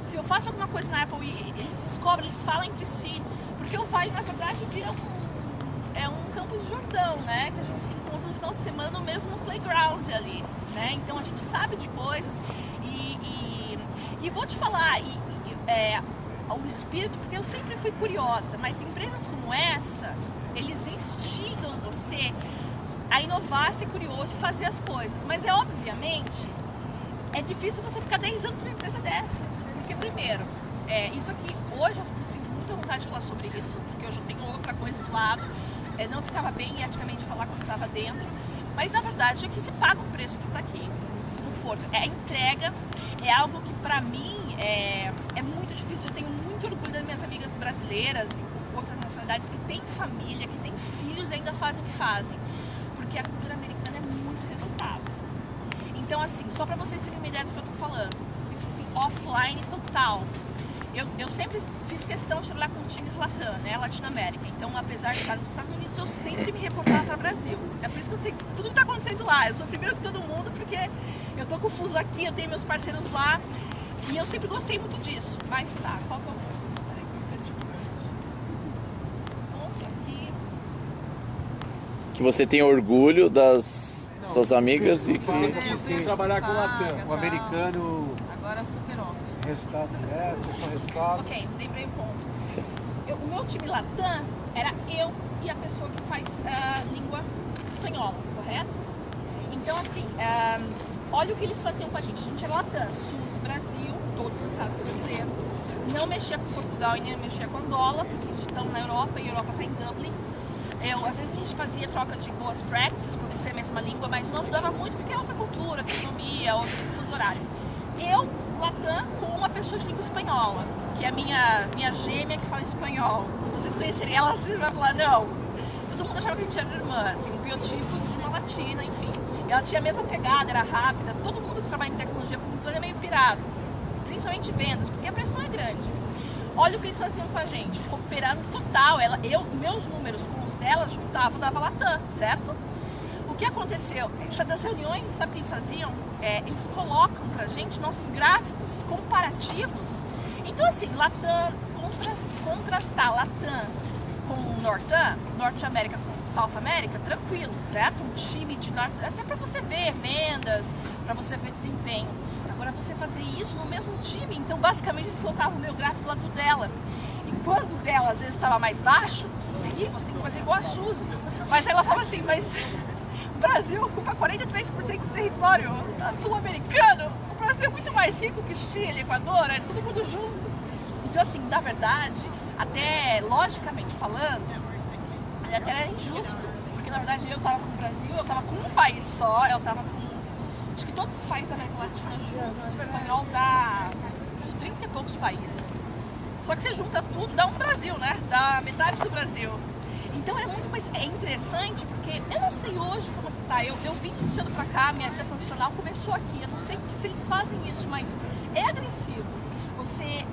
Se eu faço alguma coisa na Apple e eles descobrem, eles falam entre si, porque o Vale, na verdade, vira um Campos de Jordão, né? Que a gente se encontra no final de semana no mesmo playground ali, né? Então a gente sabe de coisas e vou te falar, o espírito, porque eu sempre fui curiosa, mas empresas como essa, eles instigam você a inovar, ser curioso e fazer as coisas. Mas obviamente, é difícil você ficar 10 anos numa empresa dessa. Porque primeiro, isso aqui, hoje eu sinto muita vontade de falar sobre isso, porque hoje eu tenho outra coisa do lado, não ficava bem eticamente falar quando estava dentro, mas na verdade é que se paga um preço por estar aqui, no Forto. A entrega é algo que pra mim é muito difícil. Eu tenho muito orgulho das minhas amigas brasileiras e outras nacionalidades que têm família, que têm filhos e ainda fazem o que fazem, porque a cultura americana é muito resultado. Então assim, só pra vocês terem uma ideia do que eu tô falando, isso assim, offline total. Eu sempre fiz questão de trabalhar com times Latam, né, Latinoamérica. Então, apesar de estar nos Estados Unidos, eu sempre me reportava para o Brasil. É por isso que eu sei que tudo está acontecendo lá. Eu sou primeiro que todo mundo, porque eu tô confuso aqui, eu tenho meus parceiros lá. E eu sempre gostei muito disso. Mas tá, qual que é o ponto? Peraí, que eu perdi. Ponto aqui. Que você tem orgulho das suas amigas e que... Você quis trabalhar com o Latam, o americano... Agora superou. Resultado direto, só resultado. Ok, lembrei o ponto. O meu time Latam era eu e a pessoa que faz língua espanhola, correto? Então, assim, olha o que eles faziam com a gente. A gente era Latam, SUS, Brasil, todos os estados brasileiros. Não mexia com Portugal e nem mexia com Angola, porque isso estão na Europa e a Europa está em Dublin. Às vezes a gente fazia troca de boas practices, porque isso é a mesma língua, mas não ajudava muito porque é outra cultura, economia, outro fuso horário. Eu, Latam, com uma pessoa de língua espanhola, que é a minha gêmea que fala espanhol. Vocês conhecerem ela, vocês vão falar, não. Todo mundo achava que a gente era irmã, assim, um biotipo de uma latina, enfim. Ela tinha a mesma pegada, era rápida. Todo mundo que trabalha em tecnologia é meio pirado, principalmente vendas, porque a pressão é grande. Olha o que eles faziam com a gente, cooperando total. Meus números com os dela juntavam, dava Latam, certo? O que aconteceu? Das reuniões, sabe o que eles faziam? Eles colocam pra gente nossos gráficos comparativos. Então, assim, Latam, contrastar Latam com Norte América com South América, tranquilo, certo? Um time de Norte, até pra você ver vendas, pra você ver desempenho. Agora, você fazer isso no mesmo time, então, basicamente, eles colocavam o meu gráfico do lado dela. E quando o dela, às vezes, estava mais baixo, aí você tem que fazer igual a Suzy. Mas ela falava assim, mas... O Brasil ocupa 43% do território sul-americano. O Brasil é muito mais rico que Chile, Equador, é todo mundo junto. Então, assim, na verdade, até logicamente falando, até era injusto. Porque, na verdade, eu tava com o Brasil, eu tava com um país só, eu tava com... Acho que todos os países da América Latina juntos, o espanhol dá uns 30 e poucos países. Só que você junta tudo, dá um Brasil, né? Dá metade do Brasil. Então é muito mais interessante, porque eu não sei hoje como que tá. Eu vim muito cedo pra cá, minha vida profissional começou aqui. Eu não sei se eles fazem isso, mas é agressivo. Você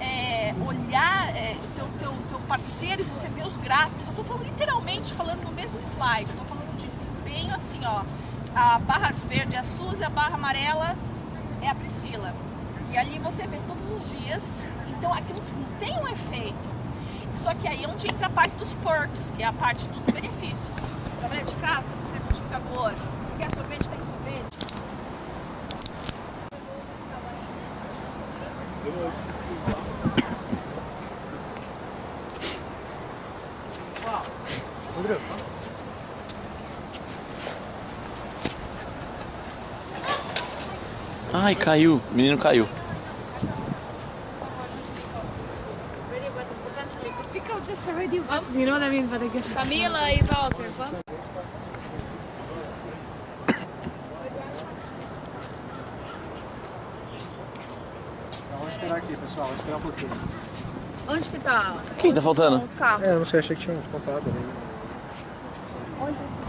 olhar teu parceiro e você ver os gráficos. Eu tô falando literalmente, falando no mesmo slide. Eu tô falando de desempenho assim, ó. A barra verde é a Suzy, a barra amarela é a Priscila. E ali você vê todos os dias. Então aquilo tem um efeito. Só que aí é onde entra a parte dos perks, que é a parte dos benefícios. Trabalhar de casa, você é notificador, quer sorvete, tem sorvete. Rodrigo. Ai, caiu. O menino caiu. Camila e Walter, vamos? Vamos esperar aqui, pessoal. Vamos esperar um pouquinho. Onde que tá? Quem tá faltando? Os carros. Eu não sei, achei que tinha contado ali. Onde?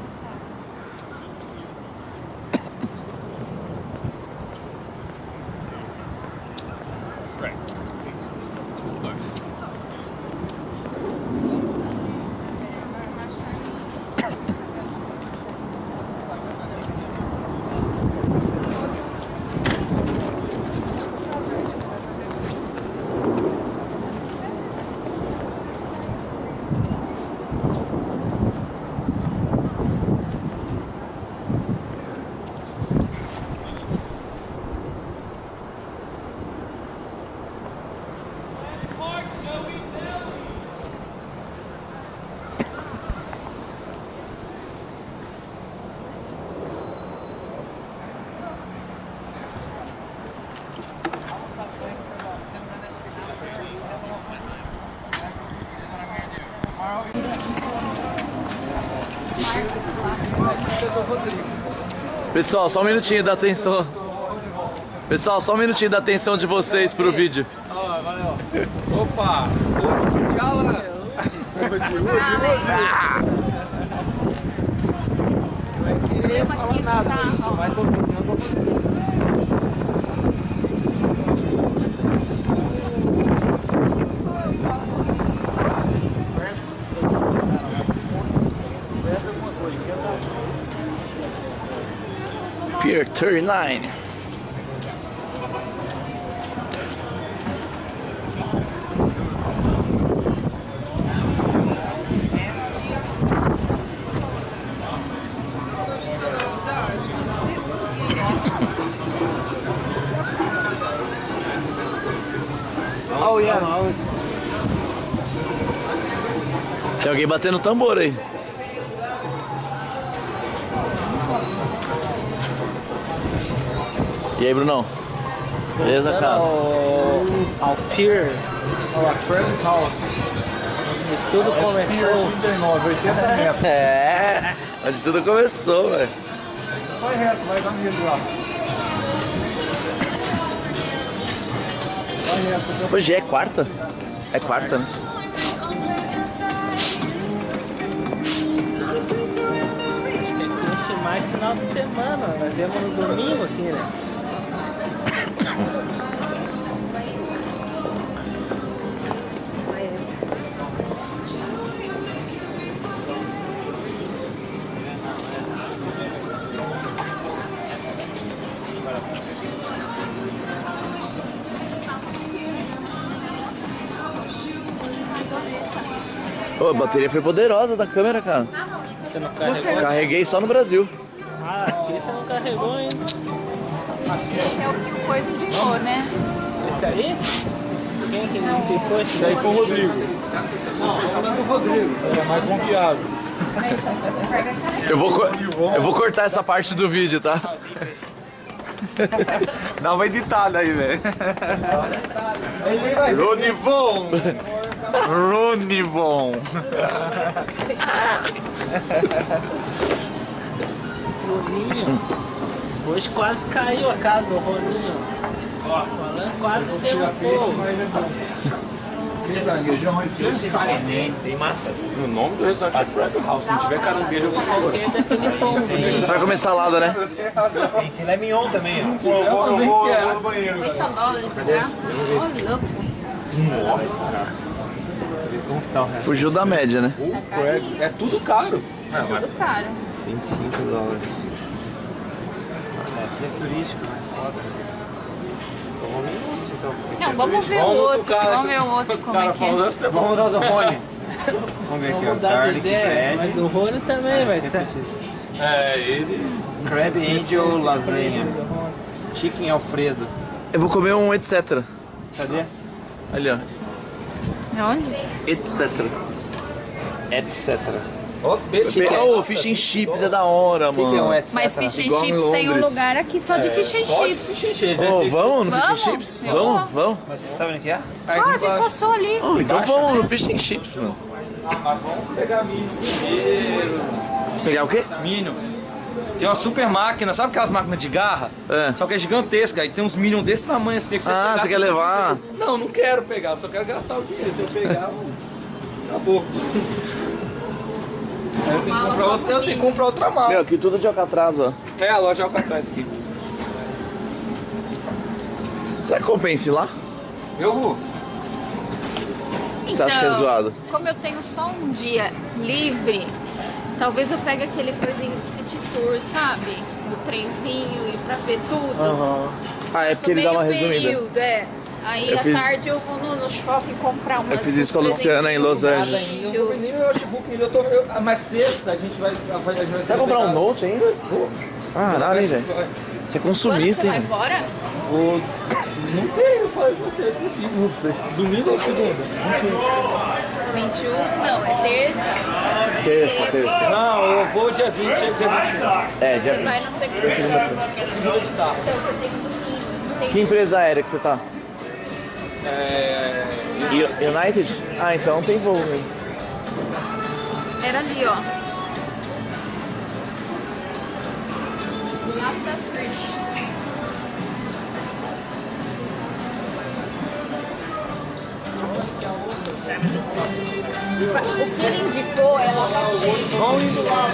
Pessoal, só um minutinho da atenção. Pessoal, só um minutinho da atenção de vocês pro vídeo. Valeu. Opa! Tchau, Ana. Não vai querer falar nada, mas só mais opinião. Pier 39. Oh, yeah. Tem alguém batendo tambor aí. E aí, Brunão? Beleza, cara? Ao Pier, ao Aquarium House. Tudo começou. 39, 80 metros. É, onde tudo começou, velho. Vai reto, vai dar medo lá. Vai reto. Hoje é quarta? É quarta, né? Mais final de semana, nós viemos no domingo aqui, né? Ô, a bateria foi poderosa da câmera, cara. Você não carregou? Carreguei só no Brasil. Ah, aqui você não carregou ainda. Esse é o que o Coisa indicou, né? Esse aí? Quem que não indicou esse? Esse aí foi o Rodrigo. Não, o Rodrigo. É mais confiável. Eu vou cortar essa parte do vídeo, tá? Dá uma editada aí, velho. Ronivon! Ronivon! Roninho. Hoje quase caiu a casa do Roninho. Ó, falando quase derrubou. Tem massas. O nome do restaurante é Frag House. Se não tiver caranguejo, eu vou favor. Você vai comer salada, né? Tem filé mignon também. Eu vou no banheiro. $50, tá? Ô, louco. Nossa, cara. Como que tá o resto? Fugiu da média, né? É tudo caro. Tudo caro. $25. Aqui é turístico, mas foda. Vamos ver outro, então. Não, vamos ver o outro. Vamos ver o outro como é que é. Vamos mudar do Rony. Vamos ver aqui, ó. Mudar de Garlic ideia, mas bread. o Rony também vai ter. É, ele. Crab Angel lasanha. Chicken Alfredo. Eu vou comer um etc. Cadê? Ali, ó. Onde? Etc. Etc. Ó, O fish and chips é da hora, mano. que é um etc? Mas fish and Igual em chips tem um Londres. lugar aqui só de fish and chips. Vamos no fish and Vamos? chips? Eu Vamos, vamos. Mas você sabe onde que é? Pode, passou ali. Então vamos no fish and chips, mano. Vamos pegar milho primeiro. Pegar o quê? Milho. Tem uma super máquina, sabe aquelas máquinas de garra? É. Só que é gigantesca, aí tem uns Minions desse tamanho assim. Que você Ah, pegar, você quer levar? Não, não quero pegar, só quero gastar o dinheiro. Se eu pegar, acabou. Eu tenho que comprar outra mala. Meu, aqui tudo de Alcatraz, ó. É a loja Alcatraz aqui. Será que compensa ir lá? Eu vou. O que você acha que é zoado? Como eu tenho só um dia livre, talvez eu pegue aquele coisinho de city tour, sabe? O trenzinho e pra ver tudo. Ah, é porque ele dá uma resumida. Período, Aí Eu à fiz- tarde eu vou no shopping comprar umas. Eu fiz isso com a Luciana em Los Angeles. Eu não comprei nem meu notebook ainda, mas sexta a gente vai... Você vai comprar um Note ainda? Caralho, hein, velho? Você é consumista, Quando você vai hein? embora? Não sei, eu falei pra você, esqueci. Não sei. Domingo ou segunda? 21? Não, é terça. Terça. Não, eu vou dia 20, dia 21. É, dia Você 20. vai no segunda. Segunda de tarde. Então você tem domingo. Que empresa aérea que você tá? É... United? Ah, então tem voo, hein? Era ali, ó. Do lado da Frisch. O que ele indicou é lá pra frente. Vamos indo lá.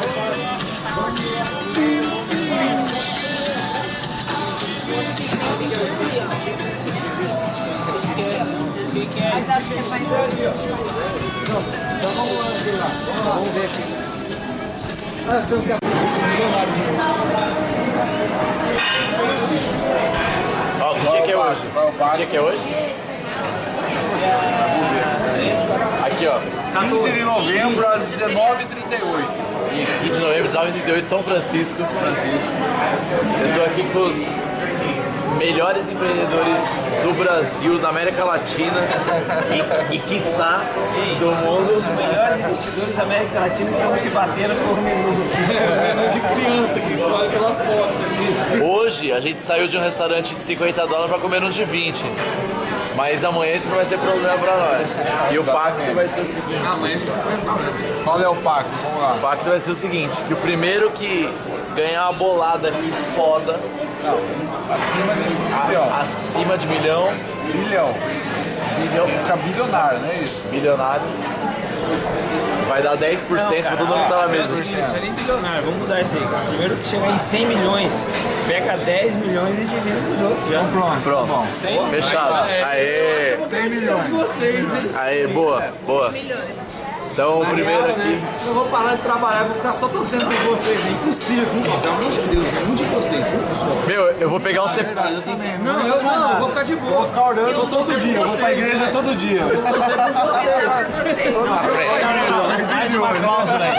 Mas acho que é mais Então vamos ver aqui. Ó, que dia que é hoje? Que dia que é hoje? Aqui, ó. 15 de novembro às 19h38. Isso, 15 de novembro, 19h38, São Francisco. Eu tô aqui com os melhores empreendedores do Brasil, da América Latina e quiçá, do mundo. Os melhores investidores da América Latina que estão se batendo por menu. De criança que escolhe pela foto aqui. Hoje a gente saiu de um restaurante de $50 para comer uns de 20. Mas amanhã isso não vai ser problema pra nós. E o pacto vai ser o seguinte. Amanhã a gente vai começar. Qual é o pacto? Vamos lá. O pacto vai ser o seguinte, que o primeiro que ganhar uma bolada aqui foda, Acima de milhão. acima de milhão, Bilhão. Fica bilionário, não é isso? bilionário, vai dar 10% pra todo mundo que tá na mesa. Não precisa nem bilionário, vamos mudar isso aí. Primeiro que chegar em 100 milhões, pega 10 milhões e divide pros outros já. Pronto. Pronto, fechado. Aê, 100 milhões. aê, boa, boa. Então o primeiro aqui, Eu vou parar de trabalhar, vou ficar só torcendo por vocês. É impossível, pelo amor de Deus, é muito de vocês. meu, eu vou pegar um CP. Não, eu não, eu vou ficar de boa. Vou ficar orando todo dia, eu vou pra igreja todo dia. Eu vou torcer por vocês. Mais uma cláusula aí.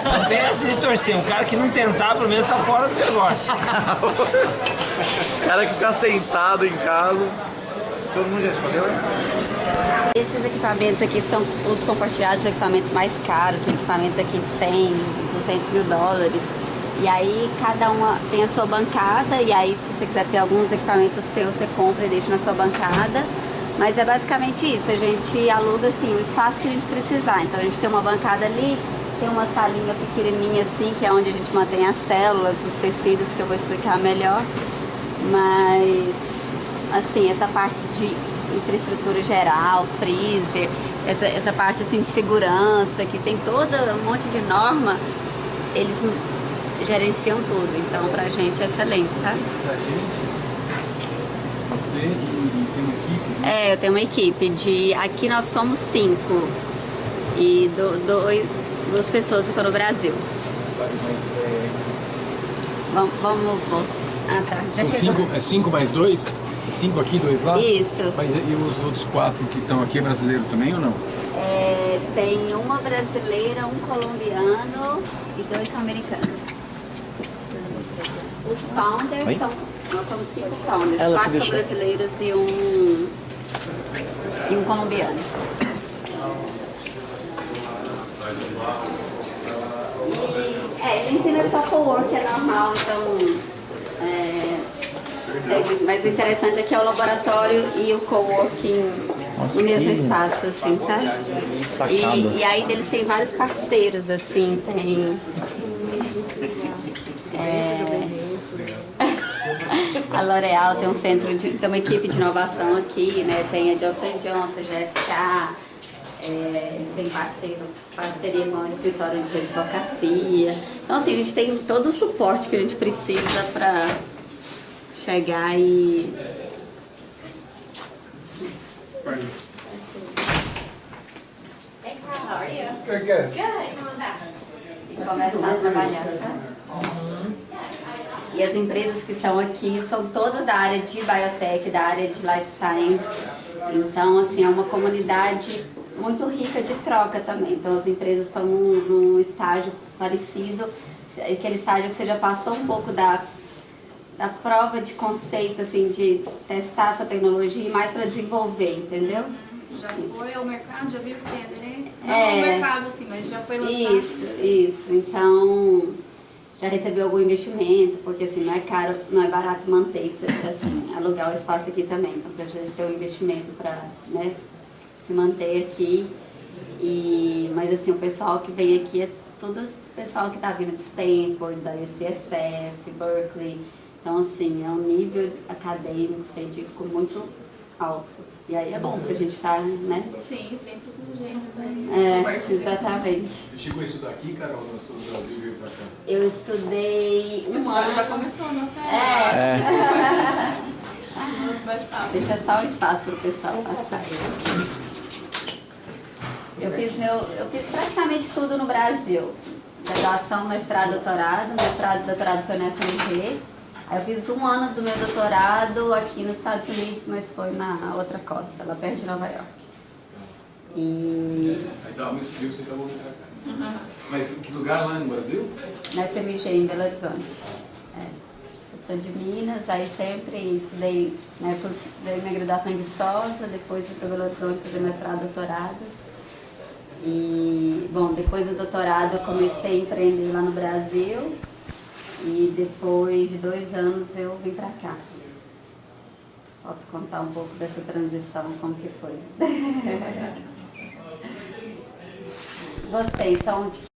Não tem essa de torcer. Um cara que não tentar, pelo menos tá fora do negócio. O cara que ficar sentado em casa. Todo mundo já escolheu, né? Esses equipamentos aqui são os compartilhados, os equipamentos mais caros, tem equipamentos aqui de 100, 200 mil dólares. E aí cada uma tem a sua bancada, e aí se você quiser ter alguns equipamentos seus, você compra e deixa na sua bancada. Mas é basicamente isso, a gente aluga assim, o espaço que a gente precisar. Então a gente tem uma bancada ali, tem uma salinha pequenininha assim, que é onde a gente mantém as células, os tecidos, que eu vou explicar melhor. Mas, assim, essa parte de infraestrutura geral, freezer, essa parte assim de segurança, que tem toda um monte de norma, eles gerenciam tudo. Então pra gente é excelente, sabe? Você tem uma equipe? É, eu tenho uma equipe aqui nós somos 5 e duas pessoas ficam no Brasil. Vamos. Ah, tá. São 5, é 5 mais 2? 5 aqui, 2 lá? Isso. Mas e os outros 4 que estão aqui é brasileiro também ou não? É, tem uma brasileira, um colombiano e 2 são americanos. Os founders nós somos 5 founders, 4 são brasileiros e um colombiano. em si não é só co-work, é normal, então... mas o interessante é que é o laboratório e o coworking no mesmo espaço, assim, sabe? E aí eles têm vários parceiros, assim, tem... a L'Oréal tem tem uma equipe de inovação aqui, né? Tem a Johnson & Johnson, GSK, eles têm parceria com o escritório de advocacia. Então, assim, a gente tem todo o suporte que a gente precisa para chegar e... Hey, Carl, how are you? Good, good. Good, come on back. E começar a trabalhar, sabe? E as empresas que estão aqui são todas da área de biotech, da área de life science. Então, assim, é uma comunidade muito rica de troca também. Então, as empresas estão num estágio parecido, aquele estágio que você já passou um pouco da prova de conceito, assim, de testar essa tecnologia e mais para desenvolver, entendeu? Já foi ao mercado, já viu que tem aderência? Não É, ao mercado, assim, mas já foi lançado. Isso. Então, já recebeu algum investimento, porque assim, não é caro, não é barato manter isso, assim, alugar o espaço aqui também. Então, você já tem um investimento para, né, se manter aqui. Mas assim, o pessoal que vem aqui é tudo pessoal que está vindo de Stanford, da UCSF, Berkeley. Então, assim, é um nível acadêmico, científico muito alto. E aí é bom, porque a gente está, né? Sim, sempre com gente, né? Exatamente. Você chegou a estudar aqui, Carol, ou você do Brasil e veio pra cá? Eu estudei um ano. Já começou a nossa Deixa só um espaço para o pessoal passar. Eu fiz praticamente tudo no Brasil. Graduação, mestrado, doutorado. Mestrado e doutorado foi na FMG. Aí eu fiz um ano do meu doutorado aqui nos Estados Unidos, mas foi na outra costa, lá perto de Nova York. Aí estava muito frio, você acabou de vir pra cá. Mas que lugar lá no Brasil? Na FMG, em Belo Horizonte. Eu sou de Minas, aí sempre estudei, né, estudei minha graduação em Viçosa, depois fui para Belo Horizonte fazer mestrado e doutorado. E, bom, depois do doutorado eu comecei a empreender lá no Brasil. E depois de 2 anos eu vim pra cá. Posso contar um pouco dessa transição, como que foi? Vocês são de...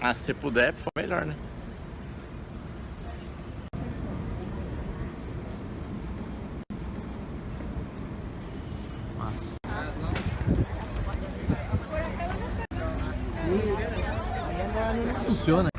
Ah, se puder, for melhor, né? Massa. Funciona.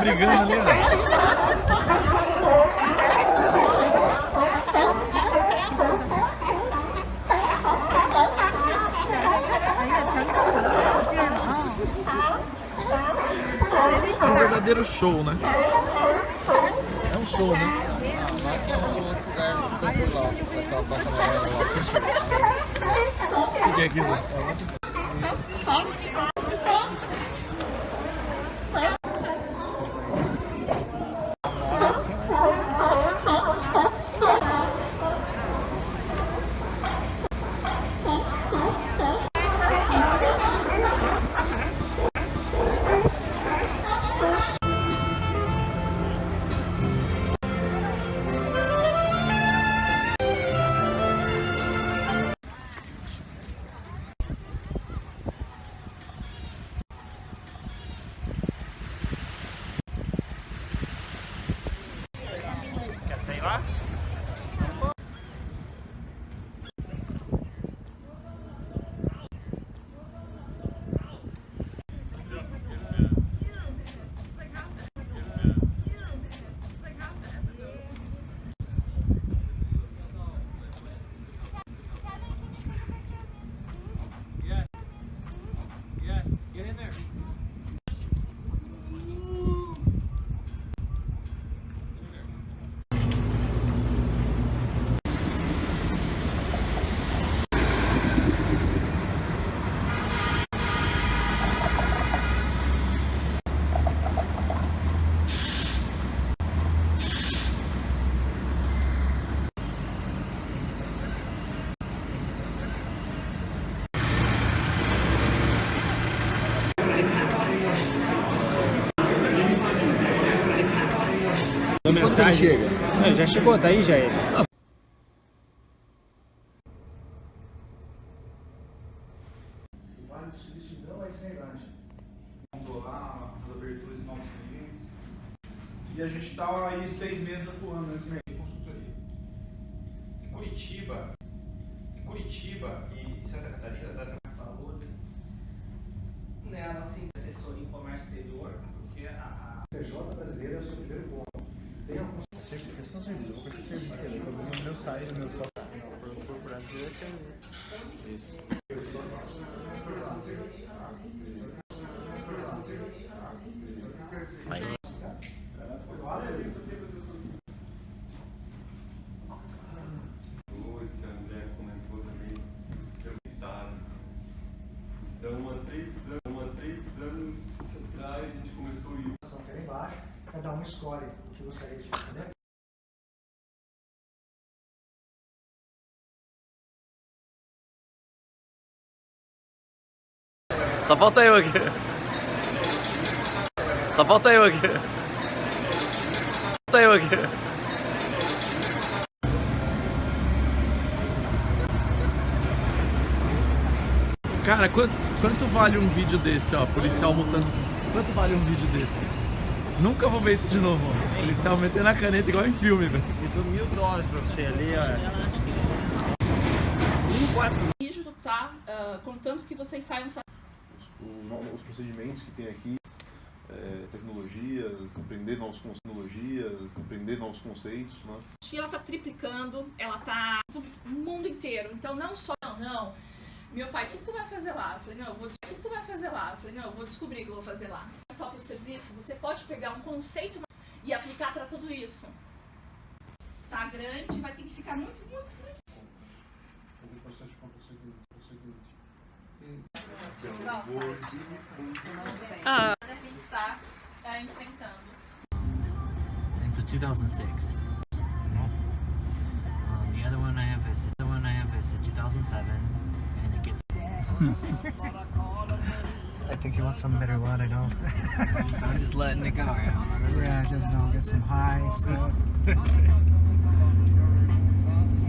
brigando ali, É um verdadeiro show, né? É um show, né? O que é aquilo? Quer sair lá? Yes, get in there. A mensagem chega. Não, já chegou, tá aí já ele. Vale do Silício não vai ser grande. Vamos lá, as aberturas de novos clientes. E a gente está aí 6 meses atuando nesse mercado de consultoria. Curitiba e Santa Catarina, tá também falou, né? A nossa assessoria em comércio exterior, porque a PJ brasileira é o seu primeiro ponto. Tem alguns. Certificação de serviço. Eu vou pedir serviço ali. O meu site, o meu software. Por Brasil é serviço. Isso. Que a André comentou também, perguntaram. Então, há 3 anos atrás, a gente começou isso. Aqui embaixo, cada um escolhe o que gostaria de fazer. Só falta eu aqui. Só falta eu aqui. Falta eu aqui. Cara, quanto vale um vídeo desse, ó? Policial multando. Quanto vale um vídeo desse? Nunca vou ver isso de novo, ó. Policial metendo a caneta igual em filme, velho. eu dou $1.000 pra você ali, ó. Rígido, tá? Contanto que vocês saiam. Os procedimentos que tem aqui, tecnologias, aprender novas conceitos, né? Ela tá triplicando, ela tá no mundo inteiro. Então não só não. Meu pai, o que tu vai fazer lá? Eu falei, não, eu vou descobrir o que tu vai fazer lá. Eu falei, não, eu vou descobrir o que eu vou fazer lá. Só pro serviço, você pode pegar um conceito e aplicar para tudo isso. Tá grande, vai ter que ficar muito. A gente está enfrentando. It's a 2006. The other one I have is a 2007, and it gets. I think you want some better water, no? I'm just letting it go. Yeah, just get some high stuff.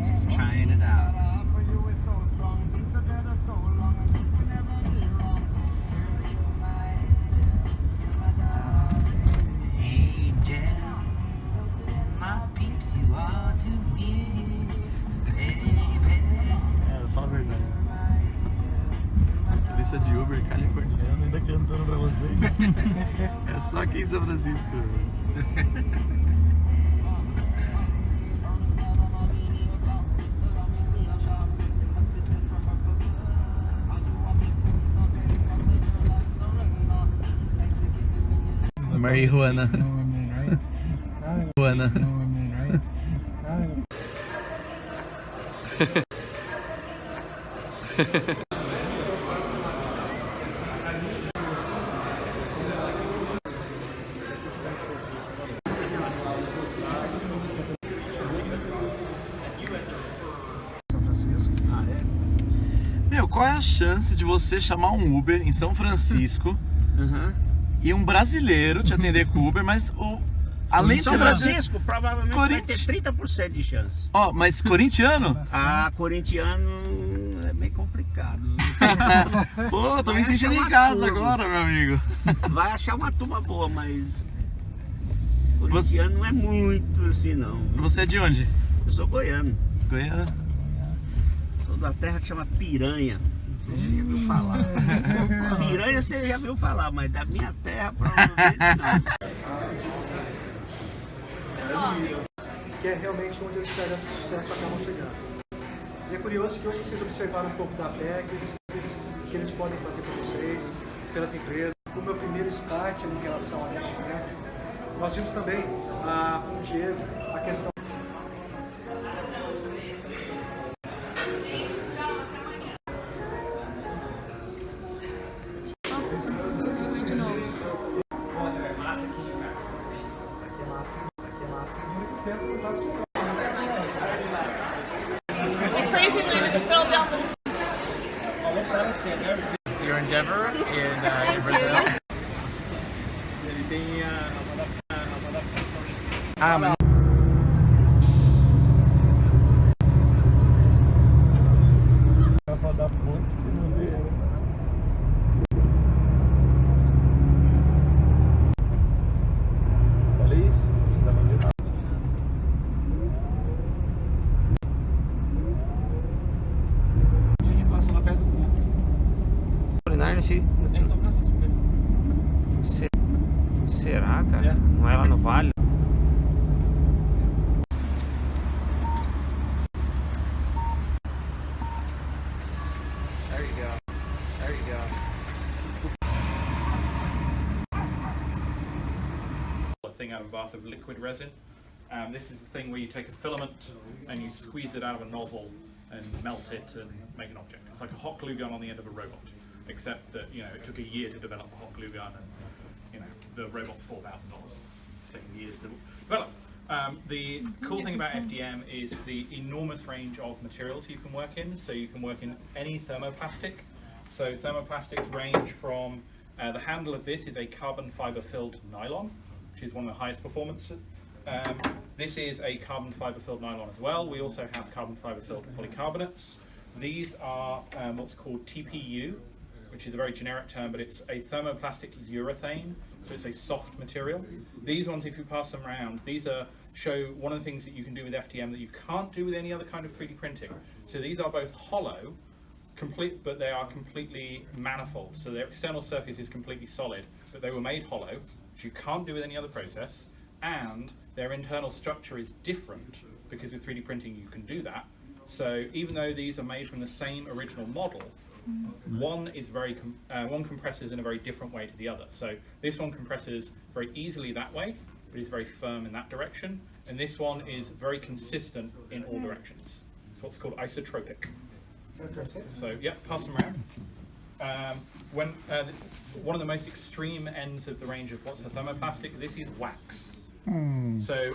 Just trying it out. motorista de Uber californiano ainda cantando pra você. É só aqui em São Francisco. Marijuana. Marijuana. São Francisco. Ah, é? Meu, qual é a chance de você chamar um Uber em São Francisco e um brasileiro te atender com Uber, mas além de São ser Francisco, provavelmente vai ter 30% de chance. Ó, mas corintiano? Ah, corintiano é meio complicado. Pô, tô me sentindo em casa agora, meu amigo. Vai achar uma turma boa, mas corintiano não é muito assim, não. Você é de onde? Eu sou goiano. Goiano? Sou da terra que chama Piranha. Não sei se você já viu falar. Piranha você já viu falar, mas da minha terra provavelmente não. Que é realmente onde esses talentos de sucesso acabam chegando. E é curioso que hoje vocês observaram um pouco da PECs, que eles podem fazer para vocês, pelas empresas. O meu primeiro start em relação a Nest Graphic, nós vimos também com o Diego a questão. Your endeavor in Brazil. Ele tem mas... Olha isso. A gente passa lá perto do Cuba. É em São Francisco mesmo. Será, cara? É. Não é lá no Vale? There you go. There you go. A thing out of a bath of liquid resin. This is the thing where you take a filament and you squeeze it out of a nozzle and melt it and make an object. It's like a hot glue gun on the end of a robot, except that it took a year to develop a hot glue gun, and the robot's $4,000. It's taken years to develop. The cool thing about FDM is the enormous range of materials you can work in. So you can work in any thermoplastic. So thermoplastics range from the handle of this is a carbon fiber filled nylon, which is one of the highest performance. This is a carbon fiber filled nylon as well. We also have carbon fiber filled polycarbonates. These are what's called TPU, which is a very generic term, but it's a thermoplastic urethane, so it's a soft material. These ones, if you pass them around, show one of the things that you can do with FDM that you can't do with any other kind of 3D printing. So these are both hollow, but they are completely manifold. So their external surface is completely solid, but they were made hollow, which you can't do with any other process, and their internal structure is different, because with 3D printing you can do that. So even though these are made from the same original model, one compresses in a very different way to the other. So this one compresses very easily that way, but is very firm in that direction, and this one is very consistent in all directions. It's what's called isotropic. So yeah, pass them around. One of the most extreme ends of the range of what's a thermoplastic, this is wax. So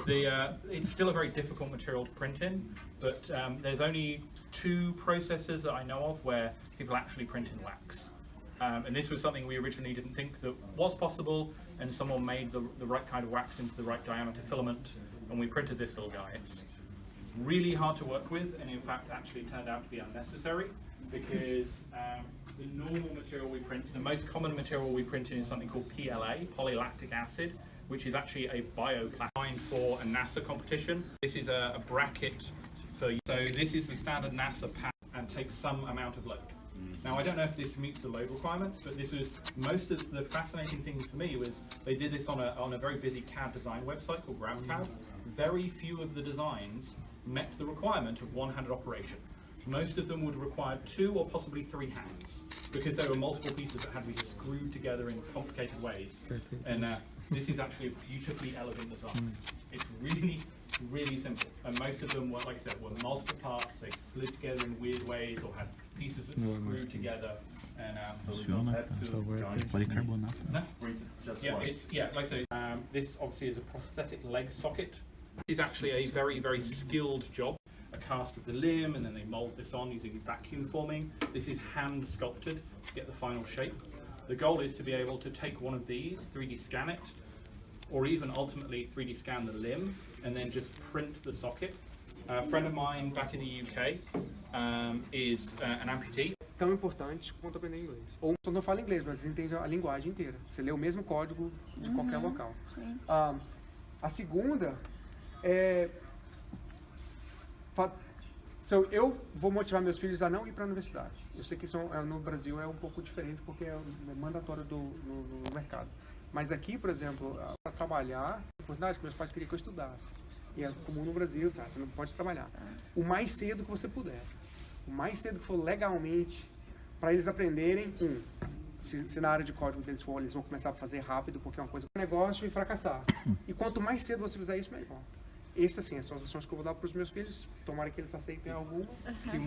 it's still a very difficult material to print in, but there's only 2 processes that I know of where people actually print in wax. And this was something we originally didn't think that was possible, and someone made the right kind of wax into the right diameter filament, and we printed this little guy. It's really hard to work with, and in fact actually turned out to be unnecessary, because the normal material we print, the most common material we print in is something called PLA, polylactic acid, which is actually a bioplastic for a NASA competition. This is a bracket so this is the standard NASA pack and takes some amount of load. Now, I don't know if this meets the load requirements, but this was most of the fascinating things for me was they did this on a very busy CAD design website called GrabCAD. Very few of the designs met the requirement of one-handed operation. Most of them would require 2 or possibly 3 hands because there were multiple pieces that had to be screwed together in complicated ways. And this is actually a beautifully elegant design. It's really, really simple. And most of them were, like I said, were multiple parts. They slid together in weird ways or had pieces that screwed together. And like I say, this obviously is a prosthetic leg socket. This is actually a very, very skilled job. A cast of the limb, and then they mold this on using vacuum forming. This is hand sculpted to get the final shape. The goal is to be able to take one of these, 3D scan it, or even ultimately 3D scan the limb, and then just print the socket. A friend of mine back in the UK is an amputee. Tão importante quanto aprender inglês. Ou só não fala inglês, mas entende a linguagem inteira. Você lê o mesmo código de qualquer local. A segunda é... eu vou motivar meus filhos a não ir para a universidade. Eu sei que isso no Brasil é um pouco diferente porque é mandatório no mercado. Mas aqui, por exemplo, para trabalhar, a oportunidade que meus pais queriam que eu estudasse. E é comum no Brasil, tá? Você não pode trabalhar. O mais cedo que você puder. O mais cedo que for legalmente, para eles aprenderem, se na área de código deles for, eles vão começar a fazer rápido porque é uma coisa um negócio e fracassar. E quanto mais cedo você fizer isso, melhor. Essas, assim, são as ações que eu vou dar para os meus filhos. Tomara que eles aceitem alguma. Tem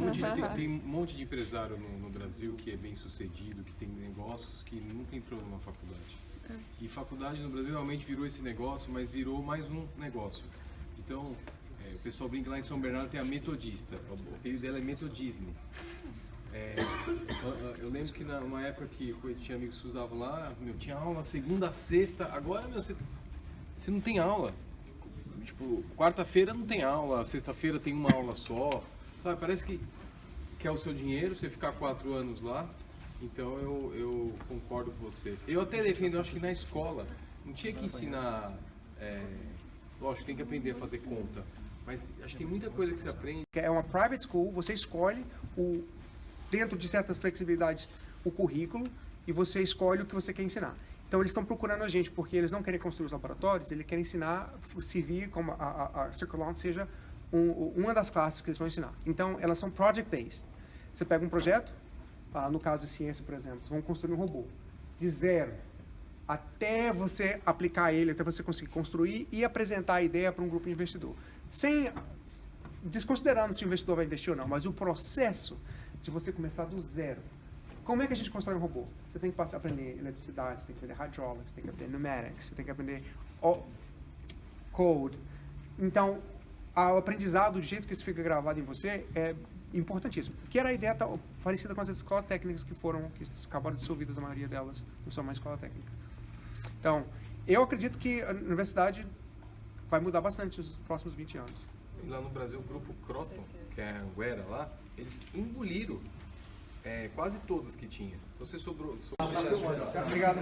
um monte de empresário no Brasil que é bem sucedido, que tem negócios que nunca entrou numa faculdade. E faculdade no Brasil realmente virou esse negócio, mas virou mais um negócio. Então, o pessoal brinca lá em São Bernardo, tem a metodista. O apelido dela é Metodisney. Eu lembro que numa época que eu tinha amigos que estudavam lá, tinha aula segunda a sexta. Agora, você não tem aula. Tipo, quarta-feira não tem aula, sexta-feira tem uma aula só, sabe? Parece que é o seu dinheiro, você ficar 4 anos lá. Então eu concordo com você. Eu até defendo, eu acho que na escola não tinha que ensinar, lógico, tem que aprender a fazer conta, mas acho que tem muita coisa que você aprende. É uma private school, você escolhe, dentro de certas flexibilidades, o currículo e você escolhe o que você quer ensinar. Então eles estão procurando a gente porque eles não querem construir os laboratórios, eles querem ensinar CV, como a Circle-On seja uma das classes que eles vão ensinar. Então elas são project-based. Você pega um projeto, no caso de ciência, por exemplo, vão construir um robô de zero até você aplicar ele, até você conseguir construir e apresentar a ideia para um grupo de investidor. Desconsiderando se o investidor vai investir ou não, mas o processo de você começar do zero. Como é que a gente constrói um robô? Você tem que aprender eletricidade, você tem que aprender hydraulics, você tem que aprender pneumatics, você tem que aprender code. Então, o aprendizado, do jeito que isso fica gravado em você, é importantíssimo. Que era a ideia parecida com as escolas técnicas que acabaram dissolvidas, a maioria delas, não são mais escola técnica. Então, eu acredito que a universidade vai mudar bastante nos próximos 20 anos. E lá no Brasil, o grupo Croton, que é o ERA lá, eles engoliram quase todos que tinha. Então você sobrou. Obrigado.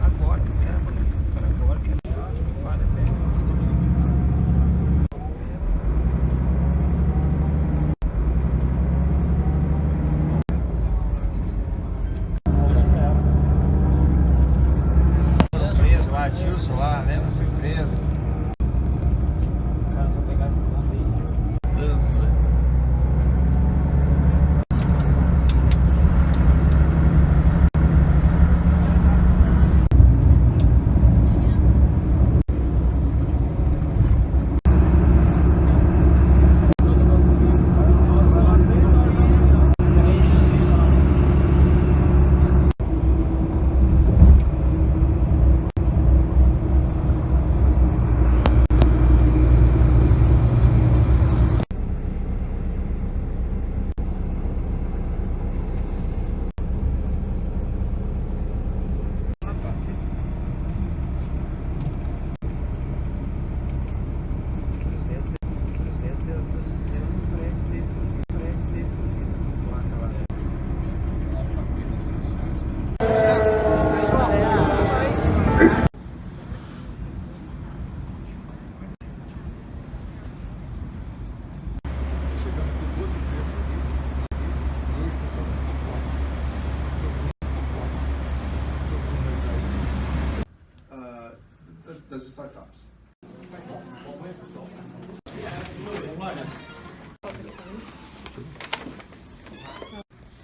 Agora, agora que me fala até. Preso lá, Tilson lá, lembra? Foi preso. O cara foi pegar essa conta aí. Dança, né?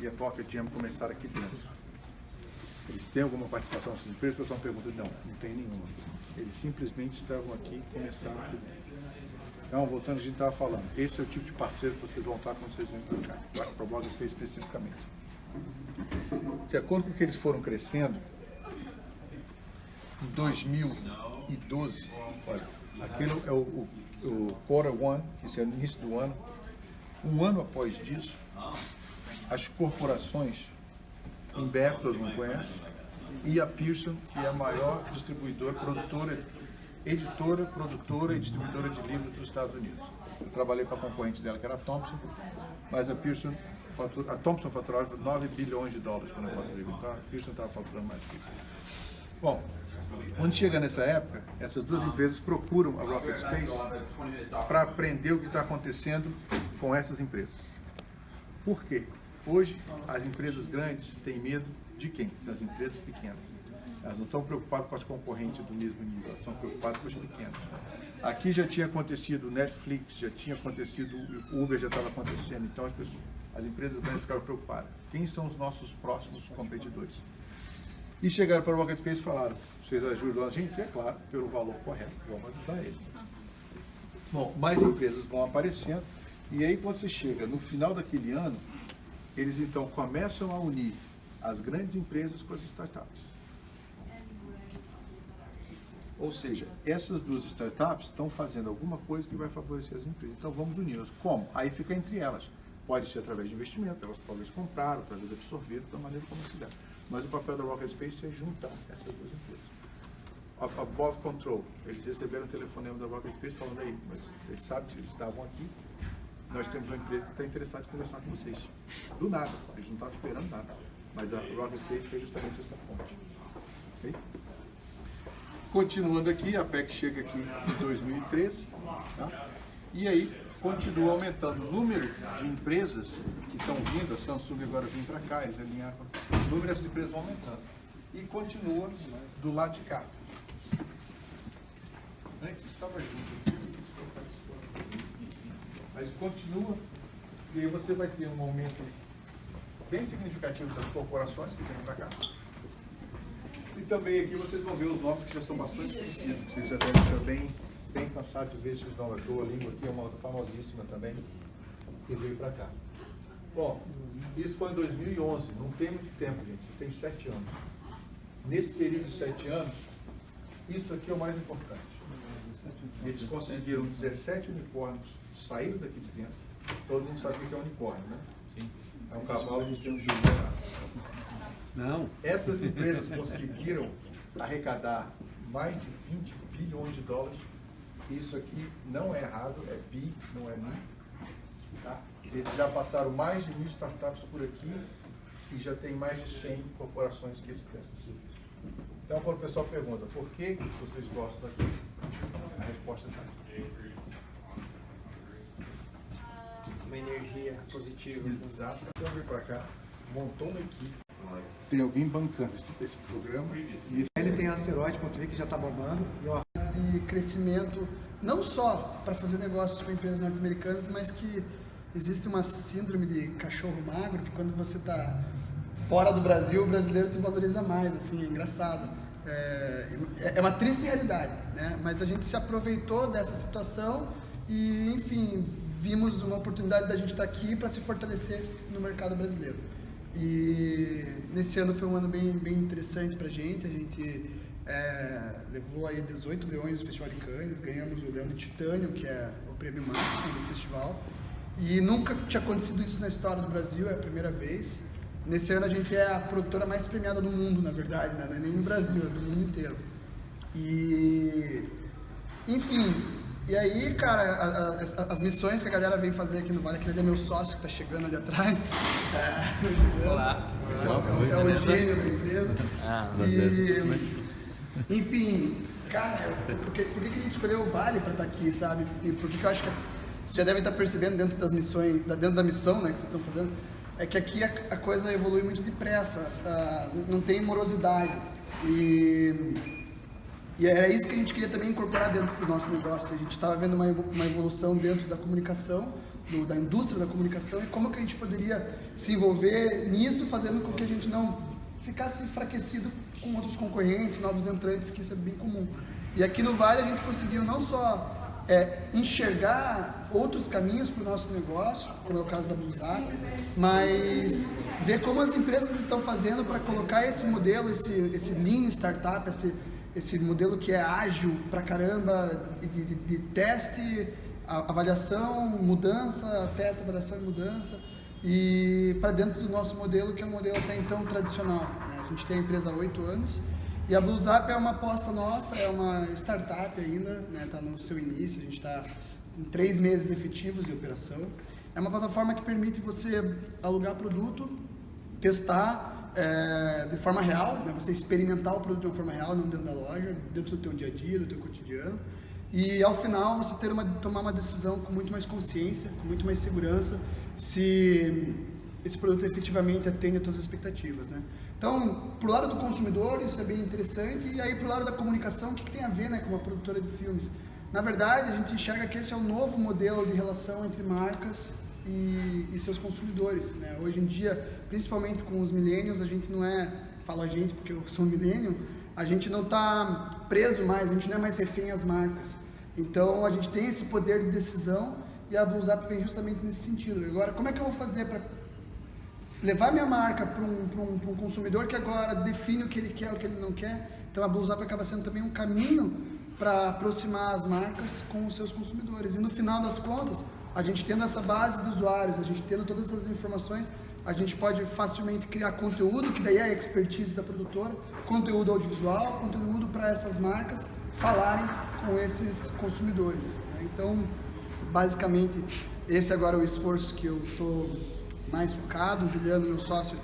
e a Procter & Gamble começaram aqui dentro. Eles têm alguma participação nessas empresas? O pessoal pergunta, não tem nenhuma. Eles simplesmente estavam aqui e começaram aqui dentro. Então, voltando, a gente estava falando, esse é o tipo de parceiro que vocês vão estar quando vocês vêm para cá, para o Block Space especificamente. De acordo com o que eles foram crescendo, em 2012, olha, aquele é o Quarter One, que é o início do ano. Um ano após disso, as corporações, Ember, todo mundo conhece, e a Pearson, que é a maior distribuidora, editora, produtora e distribuidora de livros dos Estados Unidos. Eu trabalhei para a concorrente dela, que era a Thomson, mas a Pearson faturava 9 bilhões de dólares quando eu faturei, então a Pearson estava faturando mais que isso. Bom, quando chega nessa época, essas duas empresas procuram a Rocket Space para aprender o que está acontecendo com essas empresas. Por quê? Hoje, as empresas grandes têm medo de quem? Das empresas pequenas. Elas não estão preocupadas com as concorrentes do mesmo nível, elas estão preocupadas com as pequenas. Aqui já tinha acontecido o Netflix, já tinha acontecido o Uber, já estava acontecendo, então as empresas grandes ficaram preocupadas. Quem são os nossos próximos competidores? E chegaram para o Rocket Space e falaram, vocês ajudam a gente? É claro, pelo valor correto, vamos ajudar eles. Bom, mais empresas vão aparecendo, e aí quando você chega no final daquele ano, eles então começam a unir as grandes empresas com as startups. Ou seja, essas duas startups estão fazendo alguma coisa que vai favorecer as empresas. Então vamos uni-las. Como? Aí fica entre elas. Pode ser através de investimento, elas talvez compraram, talvez absorveram, da maneira como se der. Mas o papel da Rocket Space é juntar essas duas empresas. A Bov Control, eles receberam um telefonema da Rocket Space falando aí, mas eles sabem que eles estavam aqui, nós temos uma empresa que está interessada em conversar com vocês. Do nada, eles não estavam esperando nada. Mas a Rocket Space fez justamente essa ponte. Okay? Continuando aqui, a PEC chega aqui em 2013, tá? E aí continua aumentando o número de empresas que estão vindo, a Samsung agora vem para cá, eles alinharam, o número dessas empresas vai aumentando. E continua do lado de cá. Antes estava junto, mas continua, e aí você vai ter um aumento bem significativo das corporações que vêm para cá. E também aqui vocês vão ver os nomes que já são bastante conhecidos. Vocês já devem estar bem cansados de ver esses nomes. A Duolingo aqui é uma outra famosíssima também, e veio para cá. Bom, isso foi em 2011, não tem muito tempo, gente, isso tem 7 anos. Nesse período de 7 anos, isso aqui é o mais importante. Eles conseguiram 17 unicórnios, saíram daqui de dentro. Todo mundo sabe o que é unicórnio, né? Sim. É um cavalo que tem um gigante. Não. Essas empresas conseguiram arrecadar mais de 20 bilhões de dólares. Isso aqui não é errado, é bi, não é mi. Tá? Eles já passaram mais de 1000 startups por aqui e já tem mais de 100 corporações que eles prestam serviço. Então, quando o pessoal pergunta por que vocês gostam daqui, a resposta está aqui. Uma energia positiva. Exato. Então, veio para cá, montou uma equipe. Tem alguém bancando esse programa. E ele tem a Asteroid.tv que já está bombando. De crescimento, não só para fazer negócios com empresas norte-americanas, mas que existe uma síndrome de cachorro magro, que quando você está fora do Brasil, o brasileiro te valoriza mais, assim, é engraçado. É uma triste realidade, né? Mas a gente se aproveitou dessa situação e, enfim, vimos uma oportunidade da gente estar aqui para se fortalecer no mercado brasileiro. E nesse ano foi um ano bem interessante para a gente levou aí 18 leões do Festival de Cannes, ganhamos o Leão de Titânio, que é o prêmio máximo do festival, e nunca tinha acontecido isso na história do Brasil, é a primeira vez. Nesse ano a gente é a produtora mais premiada do mundo, na verdade, né? Não é nem no Brasil, é do mundo inteiro. E, enfim, e aí, cara, as missões que a galera vem fazer aqui no Vale, aquele ali é meu sócio que tá chegando ali atrás. Olá. É o gênio da empresa. Enfim, cara, por que a gente escolheu o Vale para estar aqui, sabe? E por que eu acho que vocês já devem estar percebendo dentro das missões, dentro da missão, né, que vocês estão fazendo, é que aqui a coisa evolui muito depressa, não tem morosidade. E E era isso que a gente queria também incorporar dentro do nosso negócio. A gente estava vendo uma evolução dentro da comunicação, da indústria da comunicação, e como que a gente poderia se envolver nisso, fazendo com que a gente não ficasse enfraquecido com outros concorrentes, novos entrantes, que isso é bem comum. E aqui no Vale a gente conseguiu não só enxergar outros caminhos para o nosso negócio, como é o caso da BlueZap, mas ver como as empresas estão fazendo para colocar esse modelo, esse Lean Startup, esse modelo que é ágil pra caramba, de teste, avaliação, mudança, teste, avaliação e mudança, e para dentro do nosso modelo, que é um modelo até então tradicional, né? A gente tem a empresa há 8 anos, e a BlueZap é uma aposta nossa, é uma startup ainda, né? Está no seu início, a gente está com 3 meses efetivos de operação. É uma plataforma que permite você alugar produto, testar de forma real, né? Você experimentar o produto de uma forma real, não dentro da loja, dentro do teu dia a dia, do teu cotidiano. E ao final você tomar uma decisão com muito mais consciência, com muito mais segurança, se esse produto efetivamente atende às tuas expectativas, né? Então, pro lado do consumidor, isso é bem interessante, e aí pro lado da comunicação, o que tem a ver, né, com uma produtora de filmes? Na verdade, a gente enxerga que esse é um novo modelo de relação entre marcas e seus consumidores, né? Hoje em dia, principalmente com os millennials, a gente não falo a gente porque eu sou um millennial, a gente não está preso mais, a gente não é mais refém às marcas. Então, a gente tem esse poder de decisão, e a BlueZap vem justamente nesse sentido. Agora, como é que eu vou fazer para levar minha marca para um consumidor que agora define o que ele quer, o que ele não quer? Então, a BlueZap acaba sendo também um caminho para aproximar as marcas com os seus consumidores. E no final das contas, a gente tendo essa base de usuários, a gente tendo todas essas informações, a gente pode facilmente criar conteúdo, que daí é a expertise da produtora, conteúdo audiovisual, conteúdo para essas marcas falarem com esses consumidores, né? Então, basicamente, esse agora é o esforço que eu estou mais focado. O Juliano, meu sócio,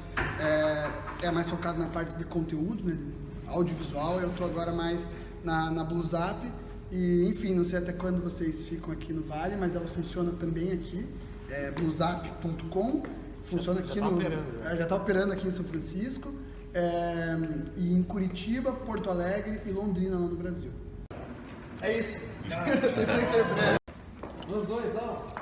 é mais focado na parte de conteúdo, né, audiovisual. Eu estou agora mais na BlueZap. E, enfim, não sei até quando vocês ficam aqui no Vale, mas ela funciona também aqui, bluezap.com, funciona aqui já está operando aqui em São Francisco, e em Curitiba, Porto Alegre e Londrina, lá no Brasil. É isso. Os dois, não.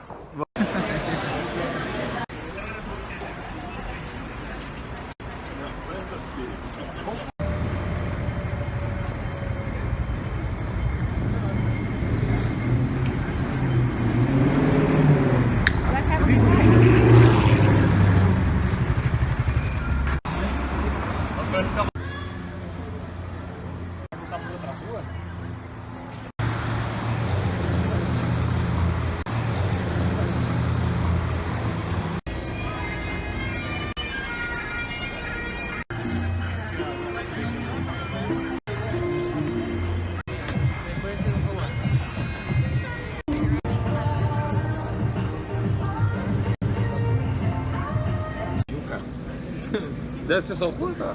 Deve ser São Paulo, tá?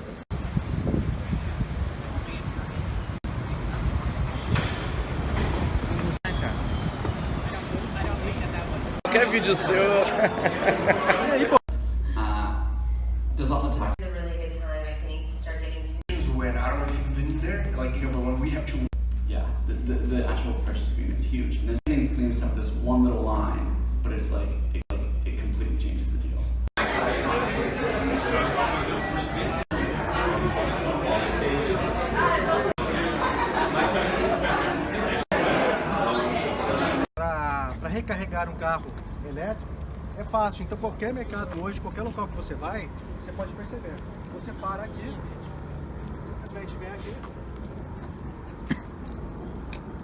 Qualquer vídeo seu. There's also talk. A really good time, I think, to start getting to. When I don't know if you've been there, like but when we have to. Yeah, the actual purchase agreement is huge, and there's things clean stuff. There's one little line, but it's like it completely changes the deal. Para recarregar um carro elétrico é fácil. Então, qualquer mercado hoje, qualquer local que você vai, você pode perceber. Você para aqui, simplesmente vem aqui,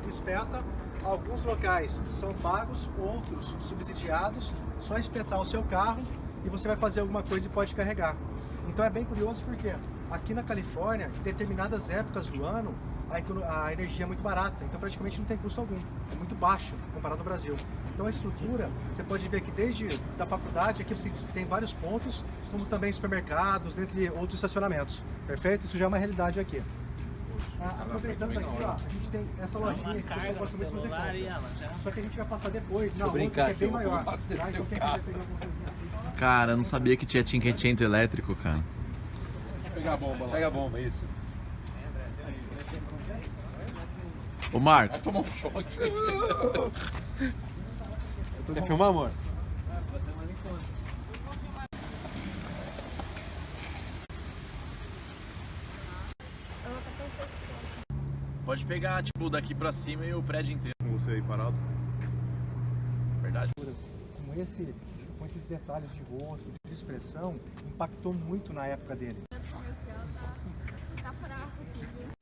espeta. Alguns locais são pagos, outros subsidiados. Só espetar o seu carro e você vai fazer alguma coisa e pode carregar. Então é bem curioso porque aqui na Califórnia, em determinadas épocas do ano, a energia é muito barata, então praticamente não tem custo algum, é muito baixo comparado ao Brasil. Então a estrutura, você pode ver que desde da faculdade, aqui você tem vários pontos, como também supermercados, dentre outros estacionamentos, perfeito? Isso já é uma realidade aqui. Aproveitando aqui, ó, a gente tem essa lojinha aqui que eu gosto muito de fazer compra. Só que a gente vai passar depois, na outra que é bem maior. Tá? Então quem quiser pegar alguma coisinha aqui. Cara, eu não sabia que tinha tinquecento elétrico, cara. Pega a bomba lá. Pega a bomba, isso. Ô, Marco. Vai tomar um choque. Quer filmar, amor? Pode pegar, tipo, daqui pra cima e o prédio inteiro. Com você aí parado. Verdade. Com esses detalhes de rosto, de expressão, impactou muito na época dele. Tá fraco aqui, viu?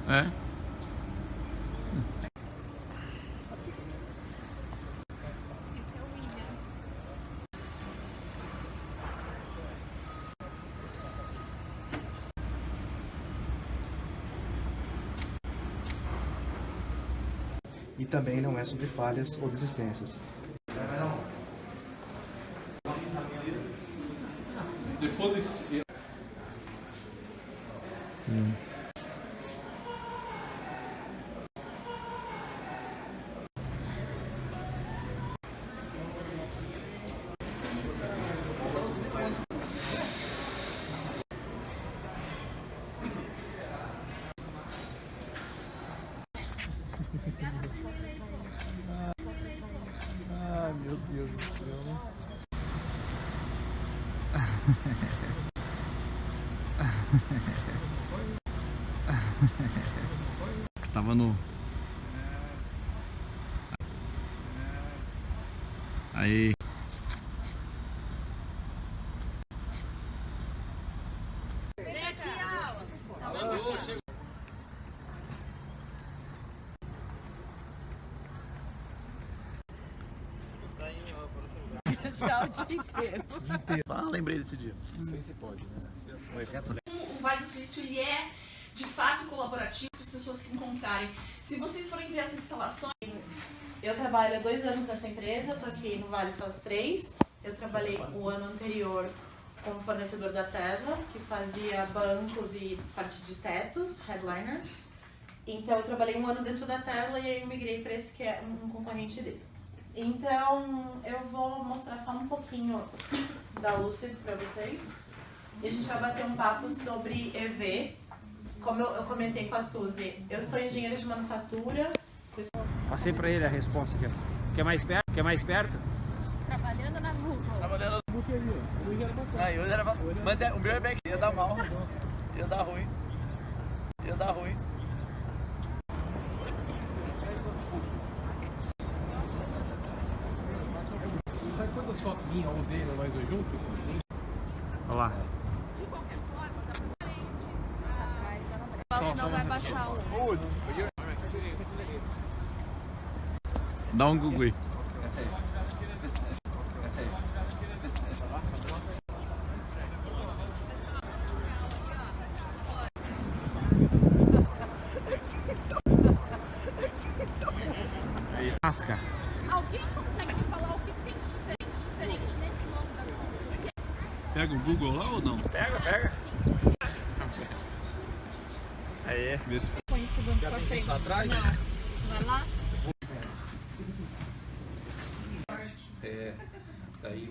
É? Esse é o William. E também não é sobre falhas ou desistências. Depois desse... Ah, meu Deus do céu. Tava no... Aí... Vem aqui, aula. Já o dia inteiro. Ah, lembrei desse dia. Não sei se pode, né? O Vale do Silício, ele é de fato colaborativo para as pessoas se encontrarem. Se vocês forem ver as instalações... Eu trabalho há 2 anos nessa empresa, eu tô aqui no Vale faz 3. Eu trabalhei o ano anterior como fornecedor da Tesla, que fazia bancos e parte de tetos, headliners. Então eu trabalhei 1 ano dentro da Tesla e aí eu migrei para esse que é um concorrente deles. Então eu vou mostrar só um pouquinho da Lucid para vocês. E a gente vai bater um papo sobre EV. Como eu comentei com a Suzy, eu sou engenheira de manufatura. Passei pra ele a resposta aqui. Quer mais perto? Quer mais perto? Trabalhando na Google. Trabalhando no Google ali, ó. Hoje era bacana. Aí, hoje era bacana. Mas o meu é back. Ia dar mal. Ia dar ruim. Ia dar ruim. Sabe quantas fotos minha ou dele, nós dois juntos? Olha lá. De qualquer forma, dá pra frente. Senão vai baixar o... Dá um Google aí. Asca. Alguém consegue me falar o que tem diferente nesse logo da Google? Pega o Google lá ou não? Pega, pega. Aí. Põe esse banco pra frente. Não. Vai lá. Daí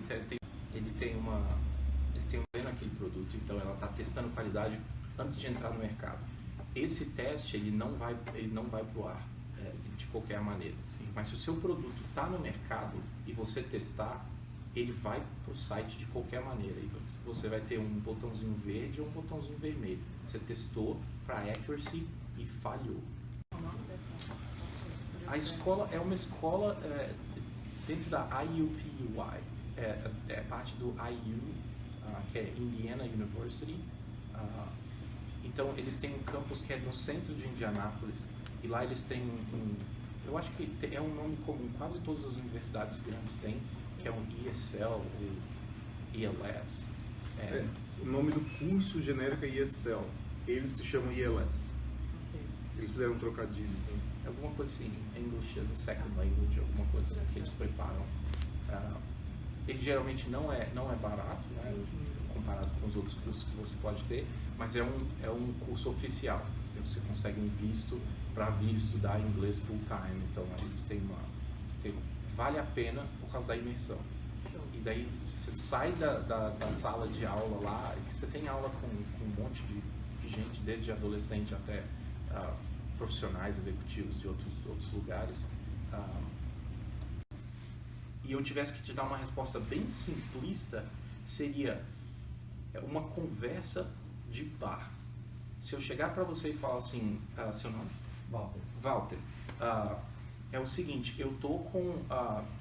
ele tem um naquele produto, então ela está testando qualidade antes de entrar no mercado. Esse teste ele não vai para o ar de qualquer maneira. Mas se o seu produto está no mercado e você testar, ele vai para o site de qualquer maneira. E você vai ter um botãozinho verde ou um botãozinho vermelho. Você testou para accuracy e falhou. A escola é uma escola dentro da IUPUI, é parte do IU, que é Indiana University. Então eles têm um campus que é no centro de Indianápolis, e lá eles têm eu acho que é um nome comum, quase todas as universidades grandes têm, que é um ESL ou ELS. O nome do curso genérico é ESL, eles se chamam ELS. Eles fizeram um trocadilho. Alguma coisa assim, English as a Second Language, alguma coisa que eles preparam. Ele geralmente não é barato, né, comparado com os outros cursos que você pode ter, mas é um curso oficial. Você consegue um visto para vir estudar inglês full time, então eles têm vale a pena por causa da imersão. E daí você sai da sala de aula lá, e você tem aula com um monte de gente, desde adolescente até profissionais, executivos de outros lugares. E eu tivesse que te dar uma resposta bem simplista, seria uma conversa de bar. Se eu chegar para você e falar assim, seu nome? Walter. É o seguinte, eu tô com,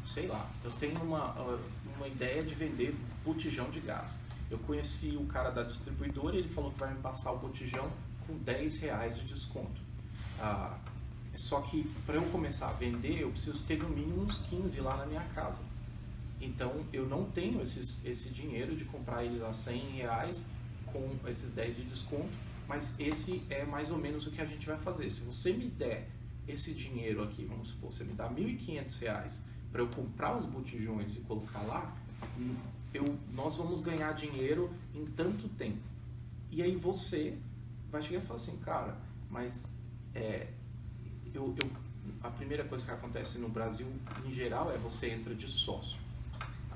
sei lá, eu tenho uma ideia de vender botijão de gás. Eu conheci o cara da distribuidora e ele falou que vai me passar o botijão com R$10 de desconto. Só que para eu começar a vender, eu preciso ter no mínimo uns 15 lá na minha casa. Então eu não tenho esse dinheiro de comprar ele a R$100 com esses 10 de desconto, mas esse é mais ou menos o que a gente vai fazer. Se você me der esse dinheiro aqui, vamos supor, você me dá R$1.500 para eu comprar os botijões e colocar lá, nós vamos ganhar dinheiro em tanto tempo. E aí você vai chegar e falar assim, cara, mas a primeira coisa que acontece no Brasil, em geral, é você entra de sócio.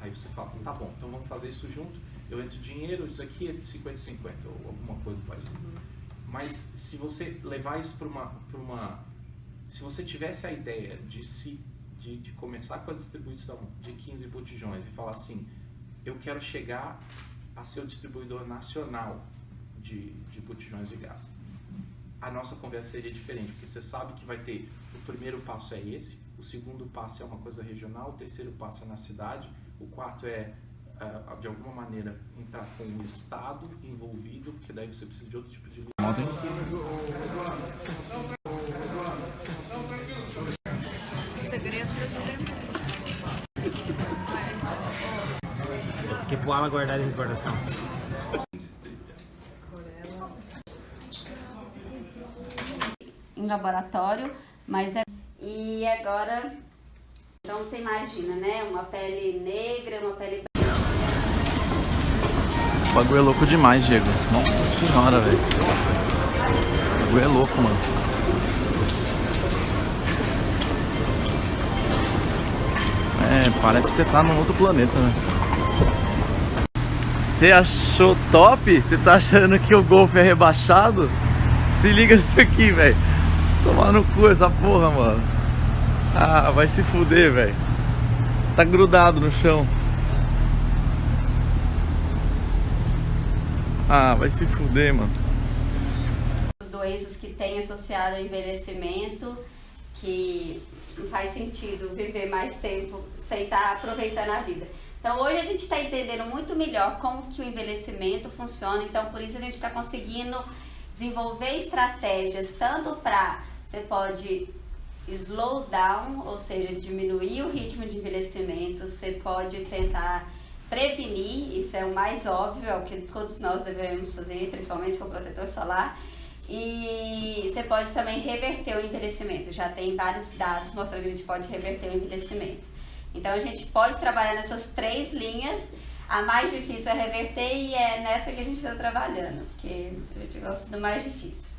Aí você fala, tá bom, então vamos fazer isso junto, eu entro dinheiro, isso aqui é 50-50 ou alguma coisa parecida. Mas se você levar isso para uma... Se você tivesse a ideia de começar com a distribuição de 15 botijões e falar assim, eu quero chegar a ser o distribuidor nacional de botijões de gás, a nossa conversa seria diferente, porque você sabe que vai ter, o primeiro passo é esse, o segundo passo é uma coisa regional, o terceiro passo é na cidade, o quarto é, de alguma maneira, entrar com o Estado envolvido, porque daí você precisa de outro tipo de... O segredo Esse aqui é pro Alan guardar de recordação. Em laboratório, mas E agora, então você imagina, né? Uma pele negra, uma pele... Esse bagulho é louco demais, Diego. Nossa senhora, velho. O bagulho é louco, mano. Parece que você tá num outro planeta, né? Você achou top? Você tá achando que o Golf é rebaixado? Se liga nisso aqui, velho. Tomar no cu essa porra, mano. Vai se fuder, velho. Tá grudado no chão. Vai se fuder, mano. As doenças que tem associado ao envelhecimento, que não faz sentido viver mais tempo sem estar aproveitando a vida. Então hoje a gente está entendendo muito melhor como que o envelhecimento funciona, então por isso a gente está conseguindo desenvolver estratégias tanto para, você pode slow down, ou seja, diminuir o ritmo de envelhecimento, você pode tentar prevenir, isso é o mais óbvio, é o que todos nós devemos fazer, principalmente com o protetor solar, e você pode também reverter o envelhecimento, já tem vários dados mostrando que a gente pode reverter o envelhecimento. Então a gente pode trabalhar nessas 3 linhas, a mais difícil é reverter e é nessa que a gente está trabalhando, porque a gente gosta do mais difícil.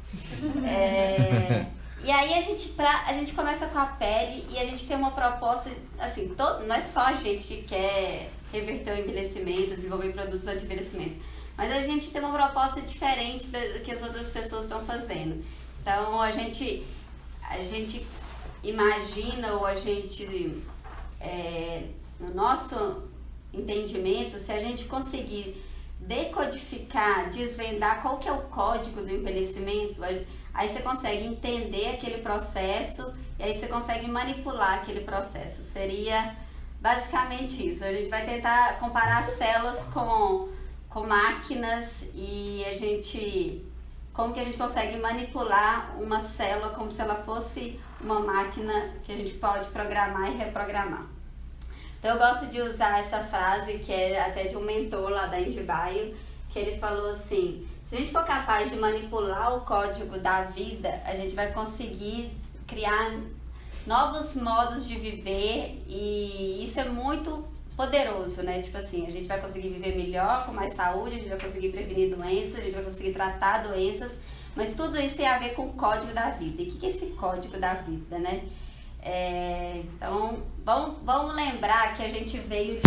E aí a gente começa com a pele e a gente tem uma proposta, assim, não é só a gente que quer reverter o envelhecimento, desenvolver produtos anti-envelhecimento, mas a gente tem uma proposta diferente do que as outras pessoas estão fazendo. Então a gente imagina, ou a gente, no nosso entendimento, se a gente conseguir decodificar, desvendar qual que é o código do envelhecimento, aí você consegue entender aquele processo e aí você consegue manipular aquele processo. Seria basicamente isso. A gente vai tentar comparar células com máquinas e como que a gente consegue manipular uma célula como se ela fosse uma máquina que a gente pode programar e reprogramar. Então eu gosto de usar essa frase que é até de um mentor lá da IndieBio, que ele falou assim: se a gente for capaz de manipular o código da vida, a gente vai conseguir criar novos modos de viver, e isso é muito poderoso, né? Tipo assim, a gente vai conseguir viver melhor, com mais saúde, a gente vai conseguir prevenir doenças, a gente vai conseguir tratar doenças, mas tudo isso tem a ver com o código da vida. E o que é esse código da vida, né? Então, vamos lembrar que a gente veio de...